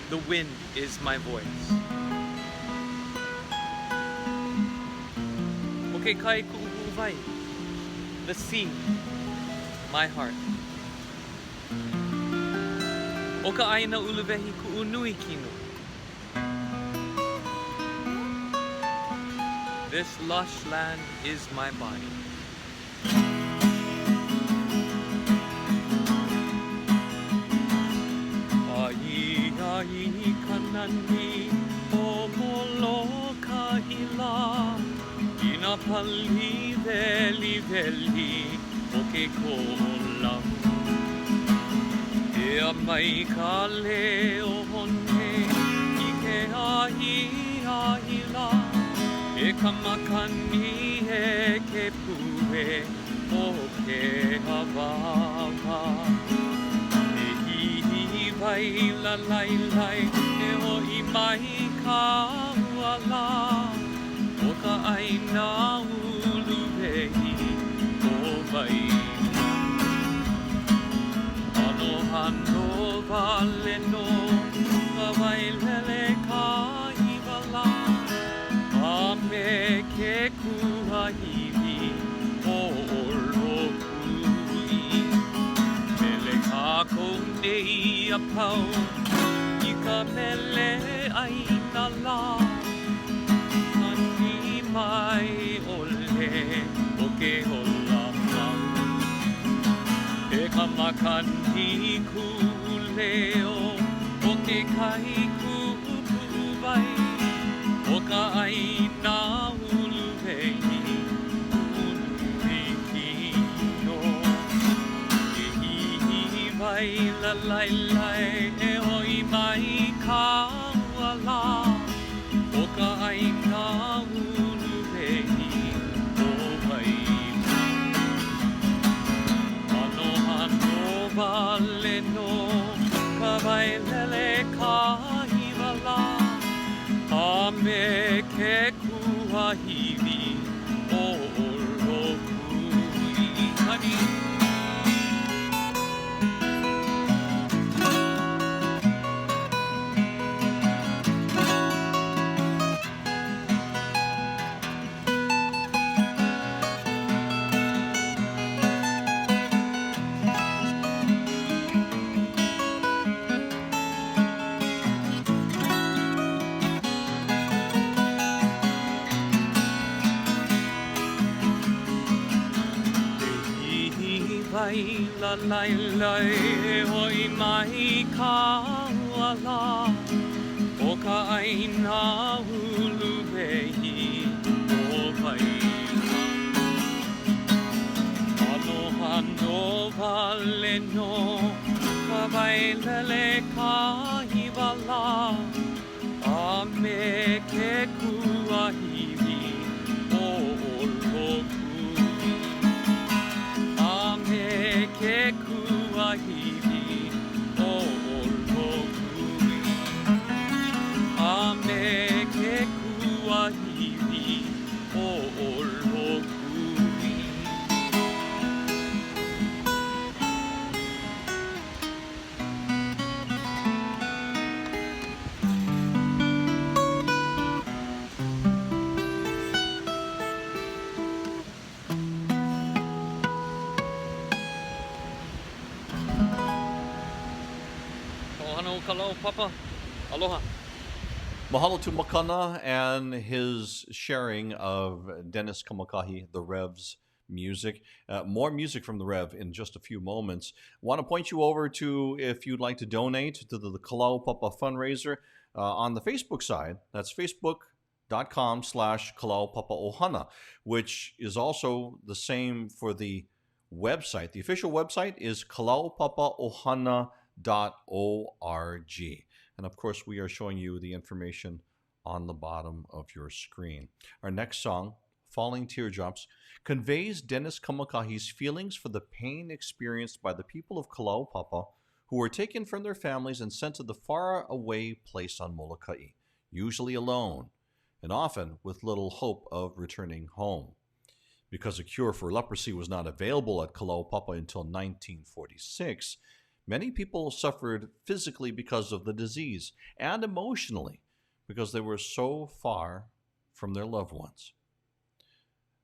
The wind is my voice. Okay, kai ku'uvai. The sea, my heart. Oka aina uluvehi ku'unui kino. This lush land is my body. Ai kanani o moloka hila. Ina pali veli veli o ke kola. E a mai ka leo hone I ke ahila. E kamakani e ke pue o ke hawawa. E hihi vai la lai lai e o I mai ka wala. O ka aina ulu vehi o vai. Ano vale no vailele ka iwala. Ame ke kuahiwi o olokui. Mele ka konei a pau I ka mele aina la. Ani mai ole o ke hola mau. E kamakani ku'uleo o ke kai ku'uvai. O ka aina uluvehi ului kino. E hihi vai la lai lai e hoi mai ka wala. O ka aina uluvehi o vai. Vale no ka vailele ka iwala. Ame ke kuahiwi o olokui. Honey. La lai lai hoi mai ka wala. O ka aina uluvehi o vaila. Ano vale no ka vailele ka hiwala. ke kuahini o olokui. A me ke kuahini o olokui. A me ke kuahini o olokui. Ohana Kalaupapa. Aloha. Mahalo to Makana and his sharing of Dennis Kamakahi, the Rev's music. More music from the Rev in just a few moments. Want to point you over to, if you'd like to donate to the Kalaupapa fundraiser on the Facebook side. That's facebook.com/Kalaupapa Ohana, which is also the same for the website. The official website is kalaupapaohana.org. And of course, we are showing you the information on the bottom of your screen. Our next song, Falling Teardrops, conveys Dennis Kamakahi's feelings for the pain experienced by the people of Kalaupapa who were taken from their families and sent to the faraway place on Molokai, usually alone, and often with little hope of returning home. Because a cure for leprosy was not available at Kalaupapa until 1946, many people suffered physically because of the disease and emotionally because they were so far from their loved ones.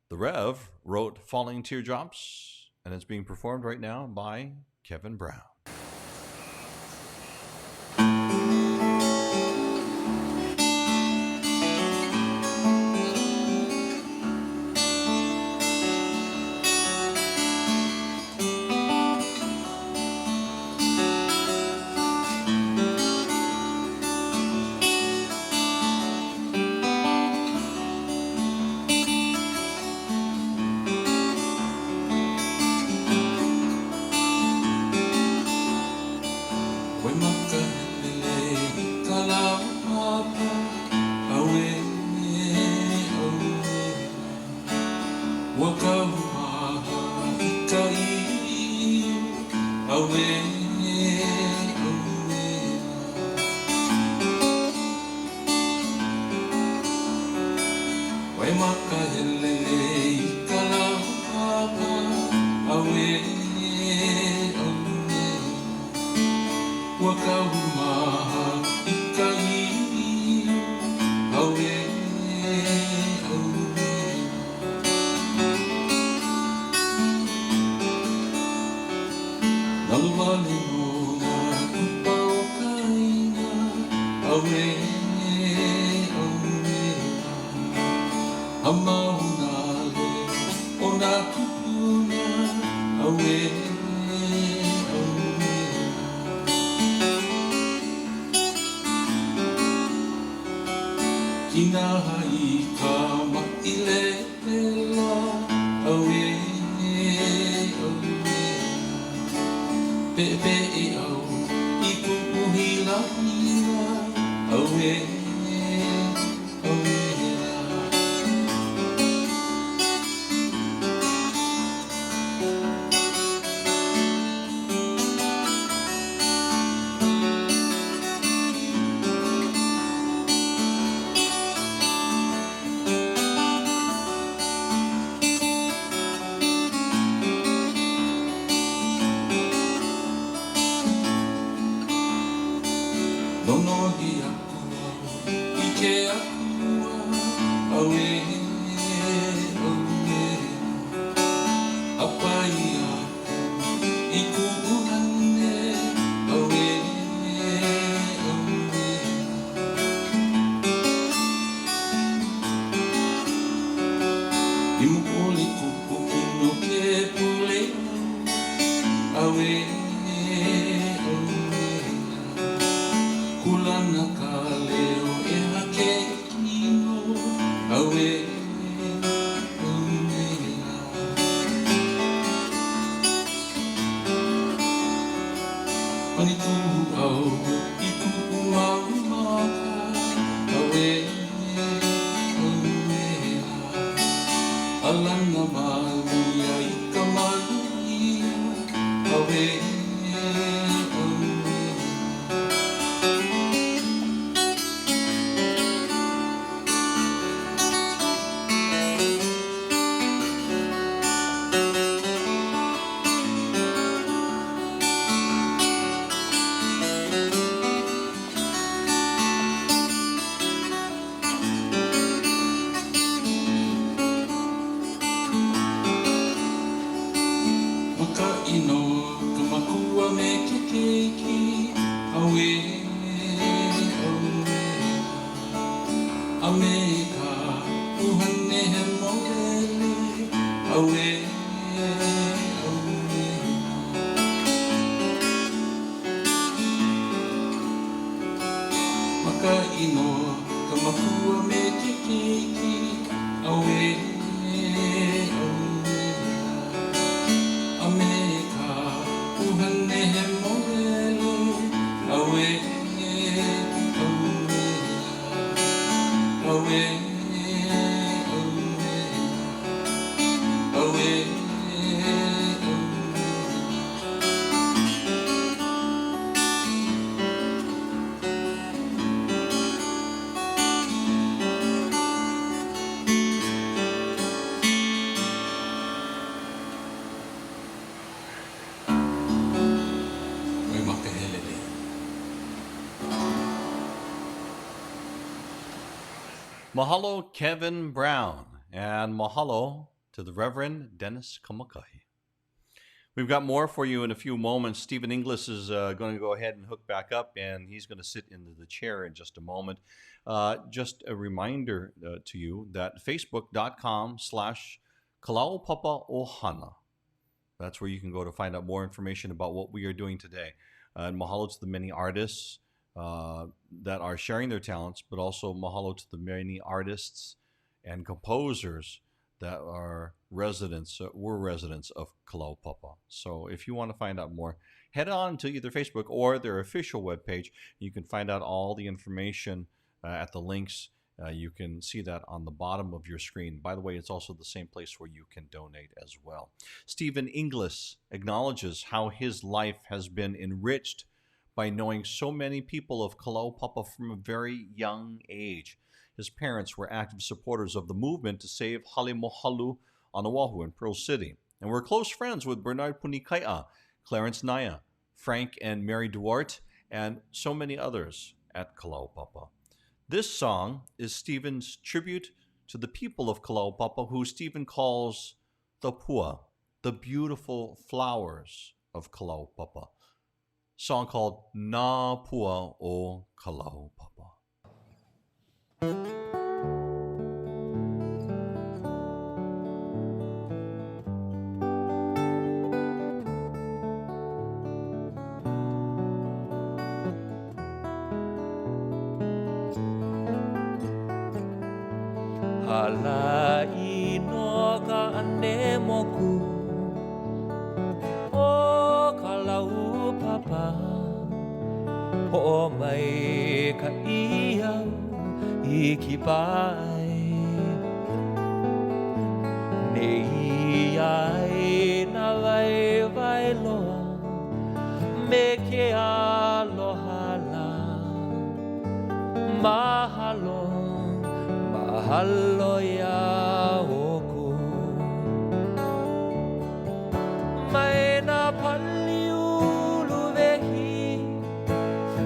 The Rev wrote Falling Teardrops, and it's being performed right now by Kevin Brown. Away, Makaino, kamakua me kikiki. Away, Amerika, uhane he moelu. Away, away, away. Mahalo, Kevin Brown, and mahalo to the Reverend Dennis Kamakahi. We've got more for you in a few moments. Stephen Inglis is going to go ahead and hook back up, and he's going to sit into the chair in just a moment. Just a reminder to you that facebook.com/Kalaupapa Ohana. That's where you can go to find out more information about what we are doing today. And mahalo to the many artists that are sharing their talents, but also mahalo to the many artists and composers that are were residents of Kalaupapa. So if you want to find out more, head on to either Facebook or their official webpage. You can find out all the information at the links. You can see that on the bottom of your screen. By the way, it's also the same place where you can donate as well. Stephen Inglis acknowledges how his life has been enriched by knowing so many people of Kalaupapa from a very young age. His parents were active supporters of the movement to save Halimohalu on Oahu in Pearl City, and were close friends with Bernard Punikai, Clarence Naya, Frank and Mary Duarte, and so many others at Kalaupapa. This song is Stephen's tribute to the people of Kalaupapa, who Stephen calls the Pua, the beautiful flowers of Kalaupapa. Song called Na Pua o Kalaupapa. Halai no ka ane moku o Kalaupapa ho mai ka iau I ki pai nei ai na vai loa me ke aloha la mahalo Mahalo ya oku Mai na paliulu vehi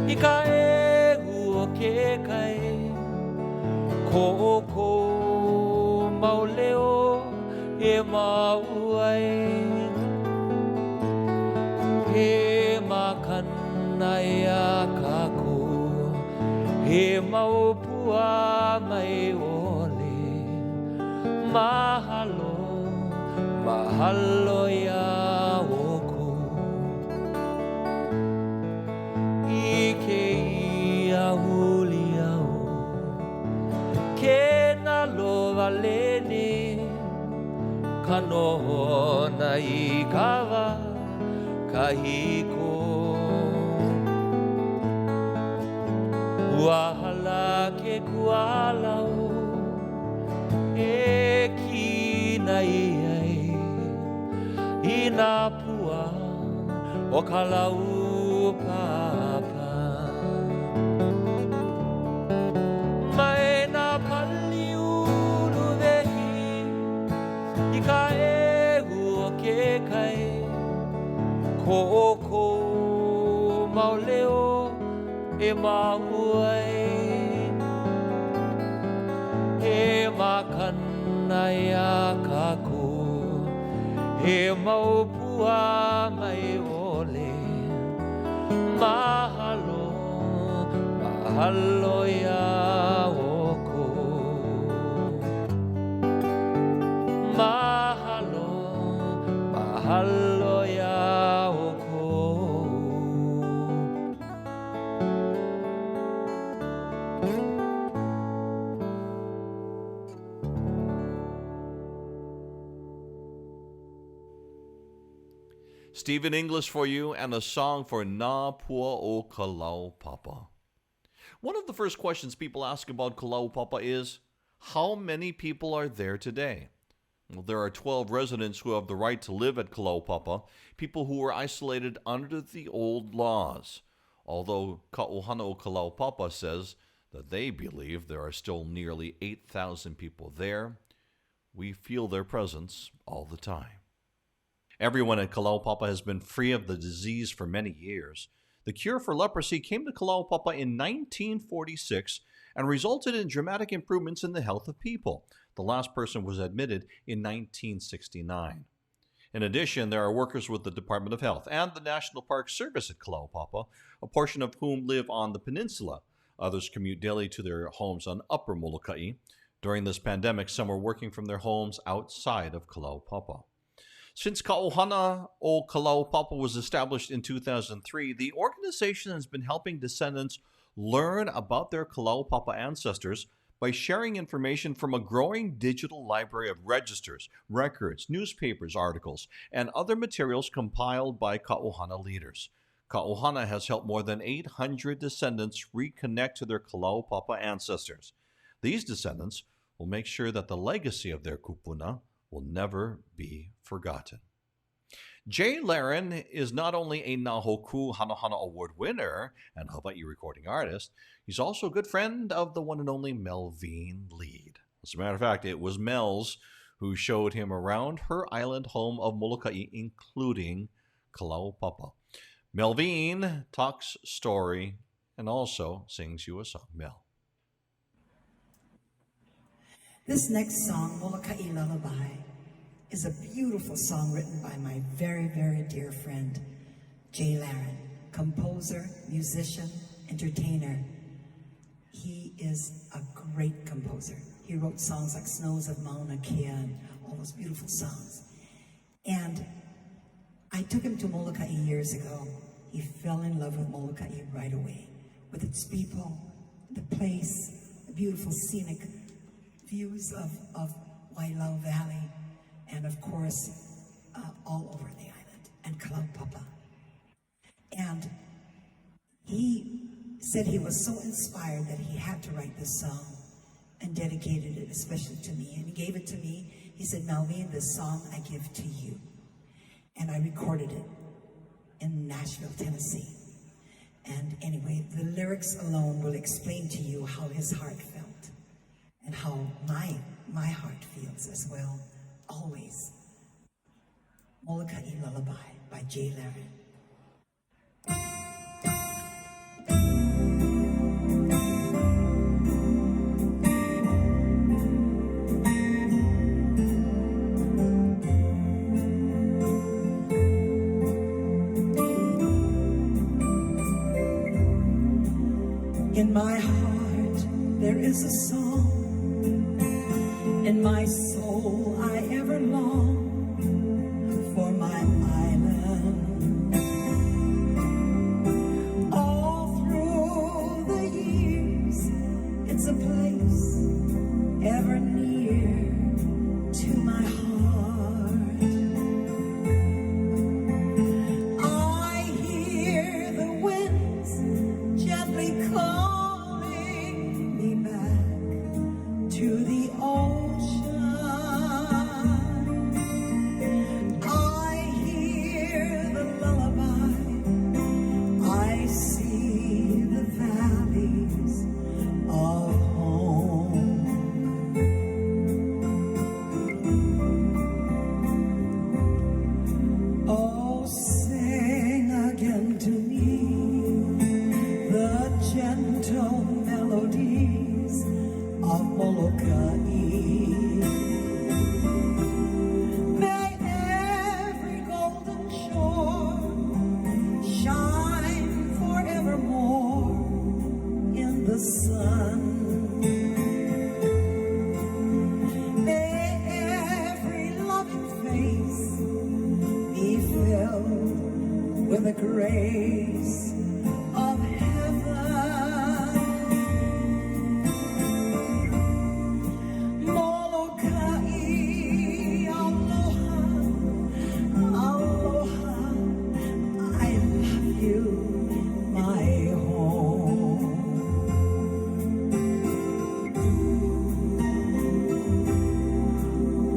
I ka egu o ke kai Ko oko mauleo e mauai He makana ya kaku He maupua mai ole Mahalo, mahalo ya oku Ike ia huli au Ke na loa lene Kanoho na I kawa kahiko Wahala ke kualau E kina iai I na pua o Kalaupapa Mai na paliulu vehi I ka egu o ke kai Ko oko mauleo e mauai He makana ya kaku He maupua mai ole Mahalo, mahalo ya oko Mahalo, mahalo ya o kou. Stephen English for you, and a song for Na Pua o Kalaupapa. One of the first questions people ask about Kalaupapa is, how many people are there today? Well, there are 12 residents who have the right to live at Kalaupapa, people who were isolated under the old laws. Although Ohana o Kalaupapa says that they believe there are still nearly 8,000 people there, we feel their presence all the time. Everyone at Kalaupapa has been free of the disease for many years. The cure for leprosy came to Kalaupapa in 1946 and resulted in dramatic improvements in the health of people. The last person was admitted in 1969. In addition, there are workers with the Department of Health and the National Park Service at Kalaupapa, a portion of whom live on the peninsula. Others commute daily to their homes on Upper Molokai. During this pandemic, some are working from their homes outside of Kalaupapa. Since Ohana o Kalaupapa was established in 2003, the organization has been helping descendants learn about their Kalaupapa ancestors by sharing information from a growing digital library of registers, records, newspapers, articles, and other materials compiled by Ohana leaders. Ohana has helped more than 800 descendants reconnect to their Kalaupapa ancestors. These descendants will make sure that the legacy of their kupuna will never be forgotten. Jay Laren is not only a Nahoku Hanahana Award winner and Hawaii recording artist, he's also a good friend of the one and only Melveen Leed. As a matter of fact, it was Mel's who showed him around her island home of Molokai, including Kalaupapa. Melveen talks story and also sings you a song. Mel. This next song, Molokai Lullaby, is a beautiful song written by my very, very dear friend, Jay Laren, composer, musician, entertainer. He is a great composer. He wrote songs like Snows of Mauna Kea and all those beautiful songs. And I took him to Molokai years ago. He fell in love with Molokai right away, with its people, the place, the beautiful scenic views of Wailau Valley, and of course, all over the island, and Kalaupapa. And he said he was so inspired that he had to write this song and dedicated it especially to me. And he gave it to me. He said, Melveen, this song I give to you. And I recorded it in Nashville, Tennessee. And anyway, the lyrics alone will explain to you how his heart felt and how my heart feels as well, always. Molokai Lullaby by Jay Laren. In my heart there is a song, in my soul I ever long for my island. All through the years it's a place ever near to my heart. I hear the winds gently calling me back to the ocean. I hear the lullaby. I see the valleys of home. Oh, sing again to me the gentle melodies of Molokai. rays of heaven. Molokai, aloha, aloha, I love you, my home.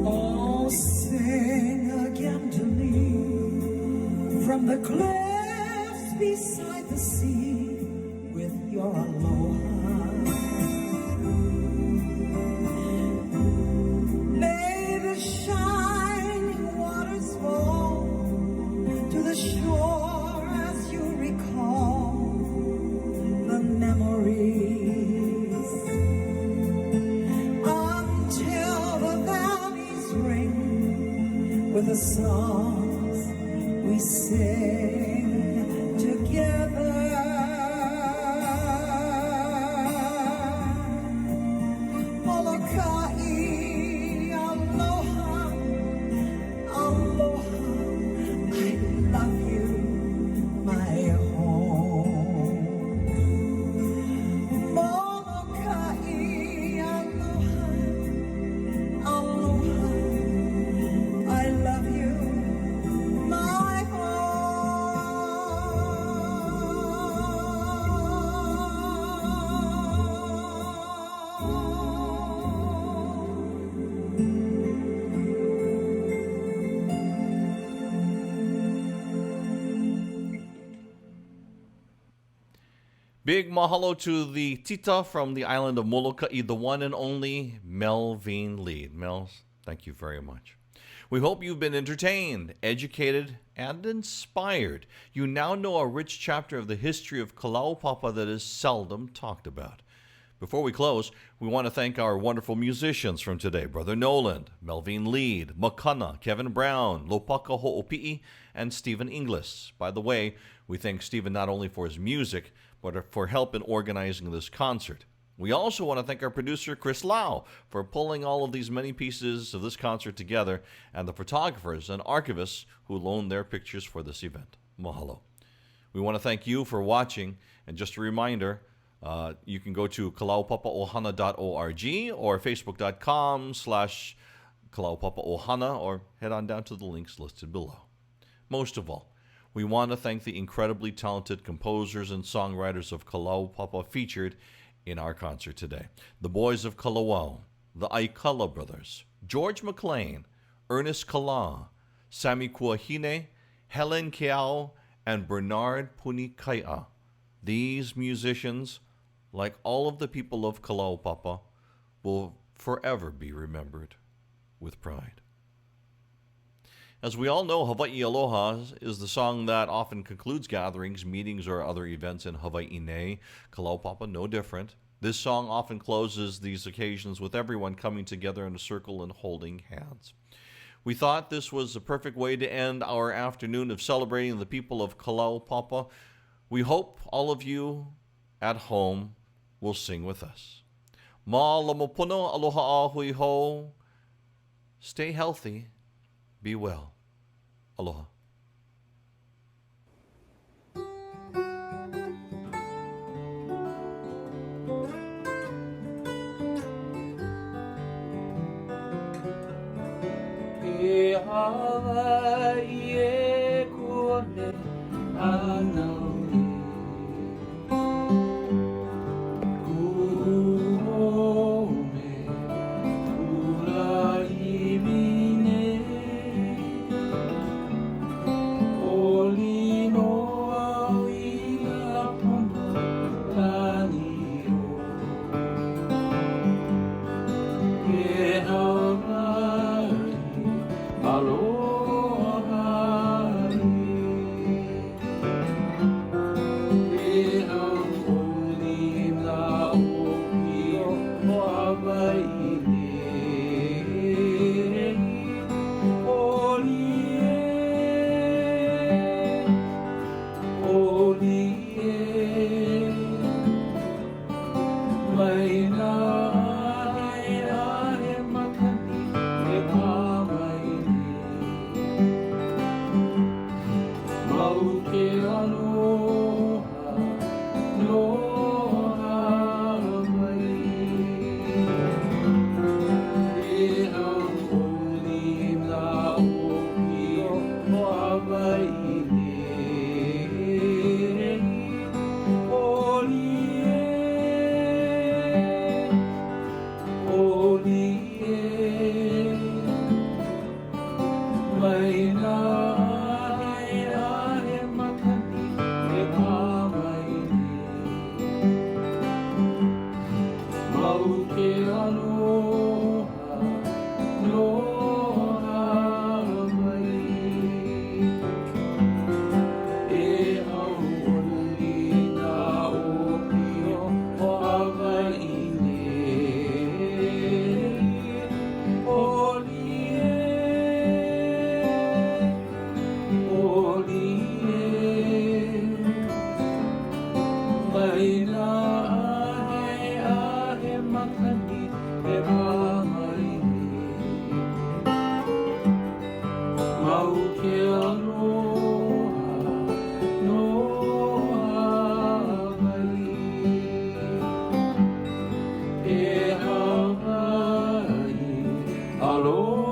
Oh, sing again to me from the cliffs beside the sea with your aloha. May the shining waters fall to the shore as you recall the memories until the valleys ring with the songs we sing together. Molokai, aloha, aloha, I love you, my home. Molokai, aloha, aloha, I love you, my Big mahalo to the tita from the island of Molokai, the one and only Melveen Leed. Mel, thank you very much. We hope you've been entertained, educated, and inspired. You now know a rich chapter of the history of Kalaupapa that is seldom talked about. Before we close, we want to thank our wonderful musicians from today, Brother Noland, Melveen Leed, Makana, Kevin Brown, Lopaka Ho, and Stephen Inglis. By the way, we thank Stephen not only for his music, but for help in organizing this concert. We also want to thank our producer, Chris Lau, for pulling all of these many pieces of this concert together, and the photographers and archivists who loaned their pictures for this event. Mahalo. We want to thank you for watching, and just a reminder, you can go to kalaupapaohana.org or facebook.com/kalaupapaohana, or head on down to the links listed below. Most of all, we want to thank the incredibly talented composers and songwriters of Kalaupapa featured in our concert today. The Boys of Kalawao, the Aikala Brothers, George McLane, Ernest Kala, Samson Kuahine, Helen Keao, and Bernard Punikai. These musicians, like all of the people of Kalaupapa, will forever be remembered with pride. As we all know, Hawaii Aloha is the song that often concludes gatherings, meetings, or other events in Hawaii. Kalaupapa, no different. This song often closes these occasions with everyone coming together in a circle and holding hands. We thought this was a perfect way to end our afternoon of celebrating the people of Kalaupapa. We hope all of you at home will sing with us. Ma lamopuno aloha hui ho. Stay healthy. Be well. Aloha. E Hawaii e kone anau Makana Aloha